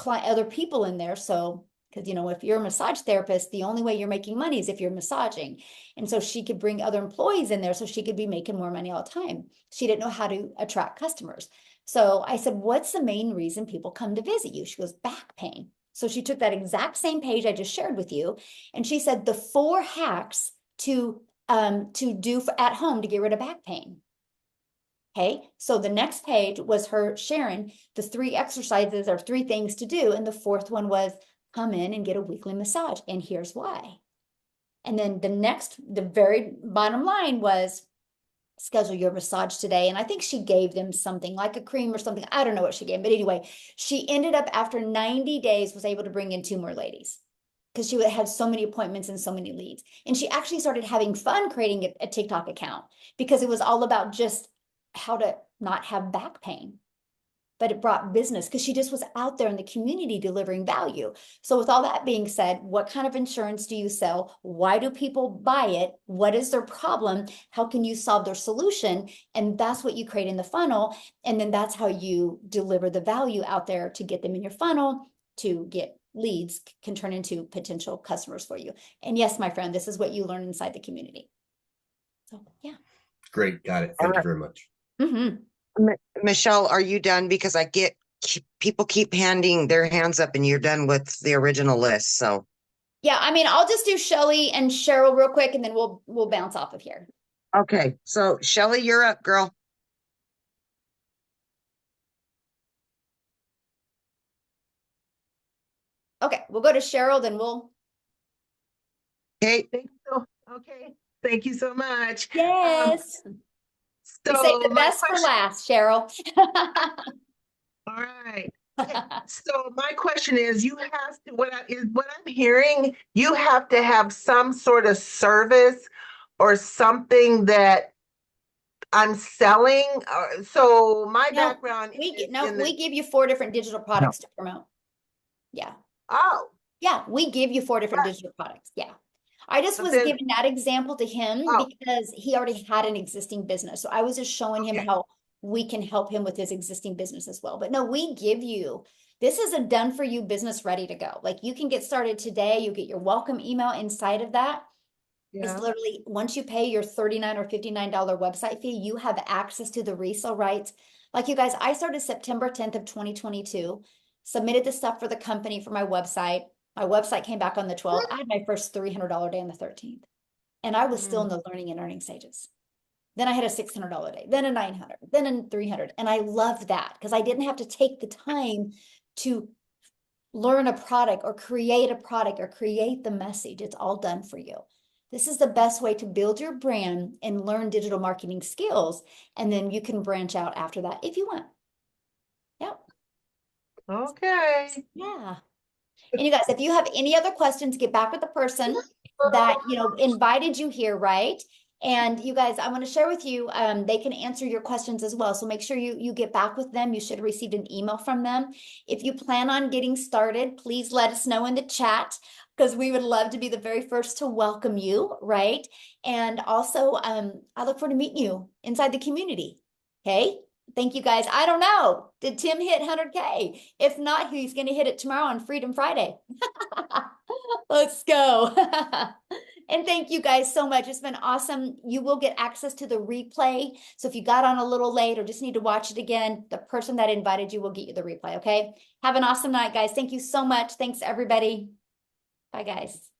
[SPEAKER 1] other people in there. So, because, if you're a massage therapist, the only way you're making money is if you're massaging. And so she could bring other employees in there so she could be making more money all the time. She didn't know how to attract customers. So I said, what's the main reason people come to visit you? She goes, back pain. So she took that exact same page I just shared with you, and she said the 4 hacks to do at home to get rid of back pain. Okay, so the next page was her sharing the 3 exercises or 3 things to do, and the 4th one was come in and get a weekly massage, and here's why. And then the very bottom line was schedule your massage today. And I think she gave them something like a cream or something. I don't know what she gave, but anyway, she ended up after 90 days was able to bring in 2 more ladies, because she had so many appointments and so many leads. And she actually started having fun creating a TikTok account, because it was all about just how to not have back pain. But it brought business because she just was out there in the community delivering value. So with all that being said, what kind of insurance do you sell? Why do people buy it? What is their problem? How can you solve their solution? And that's what you create in the funnel. And then that's how you deliver the value out there to get them in your funnel, to get leads, can turn into potential customers for you. And yes, my friend, this is what you learn inside the community. So yeah.
[SPEAKER 17] Great. Got it. Thank you very much.
[SPEAKER 1] Mm-hmm.
[SPEAKER 4] Michelle, are you done? Because people keep handing their hands up and you're done with the original list. So
[SPEAKER 1] yeah, I mean, I'll just do Shelly and Cheryl real quick, and then we'll bounce off of here.
[SPEAKER 4] okay. So Shelly, you're up, girl.
[SPEAKER 1] Okay, we'll go to Cheryl, then we'll.
[SPEAKER 4] Okay.
[SPEAKER 18] Okay. Thank you so much.
[SPEAKER 1] Yes.
[SPEAKER 18] So
[SPEAKER 1] we say the best for last, Cheryl.
[SPEAKER 18] All right. So my question is, you have to, what I'm hearing, you have to have some sort of service or something that I'm selling. So my background
[SPEAKER 1] we give you 4 different digital products to promote. Yeah.
[SPEAKER 18] Oh.
[SPEAKER 1] Yeah, we give you 4 different digital products. Yeah. I just was giving that example to him because he already had an existing business. So I was just showing him how we can help him with his existing business as well. But no, we give you, this is a done for you business ready to go. Like, you can get started today. You get your welcome email inside of that. Yeah. It's literally, once you pay your $39 or $59 website fee, you have access to the resale rights. Like, you guys, I started September 10th of 2022, submitted the stuff for the company for my website. My website came back on the 12th. I had my first $300 day on the 13th. And I was still in the learning and earning stages. Then I had a $600 day, then a $900, then a $300. And I loved that because I didn't have to take the time to learn a product or create the message. It's all done for you. This is the best way to build your brand and learn digital marketing skills. And then you can branch out after that if you want. Yep.
[SPEAKER 18] Okay.
[SPEAKER 1] Yeah. And you guys, if you have any other questions, get back with the person that, invited you here, right? And you guys, I want to share with you, they can answer your questions as well. So make sure you get back with them. You should have received an email from them. If you plan on getting started, please let us know in the chat, because we would love to be the very first to welcome you, right? And also, I look forward to meeting you inside the community. Okay. Thank you guys. I don't know. Did Tim hit 100K? If not, he's going to hit it tomorrow on Freedom Friday. Let's go. And thank you guys so much. It's been awesome. You will get access to the replay. So if you got on a little late or just need to watch it again, the person that invited you will get you the replay. Okay. Have an awesome night, guys. Thank you so much. Thanks, everybody. Bye, guys.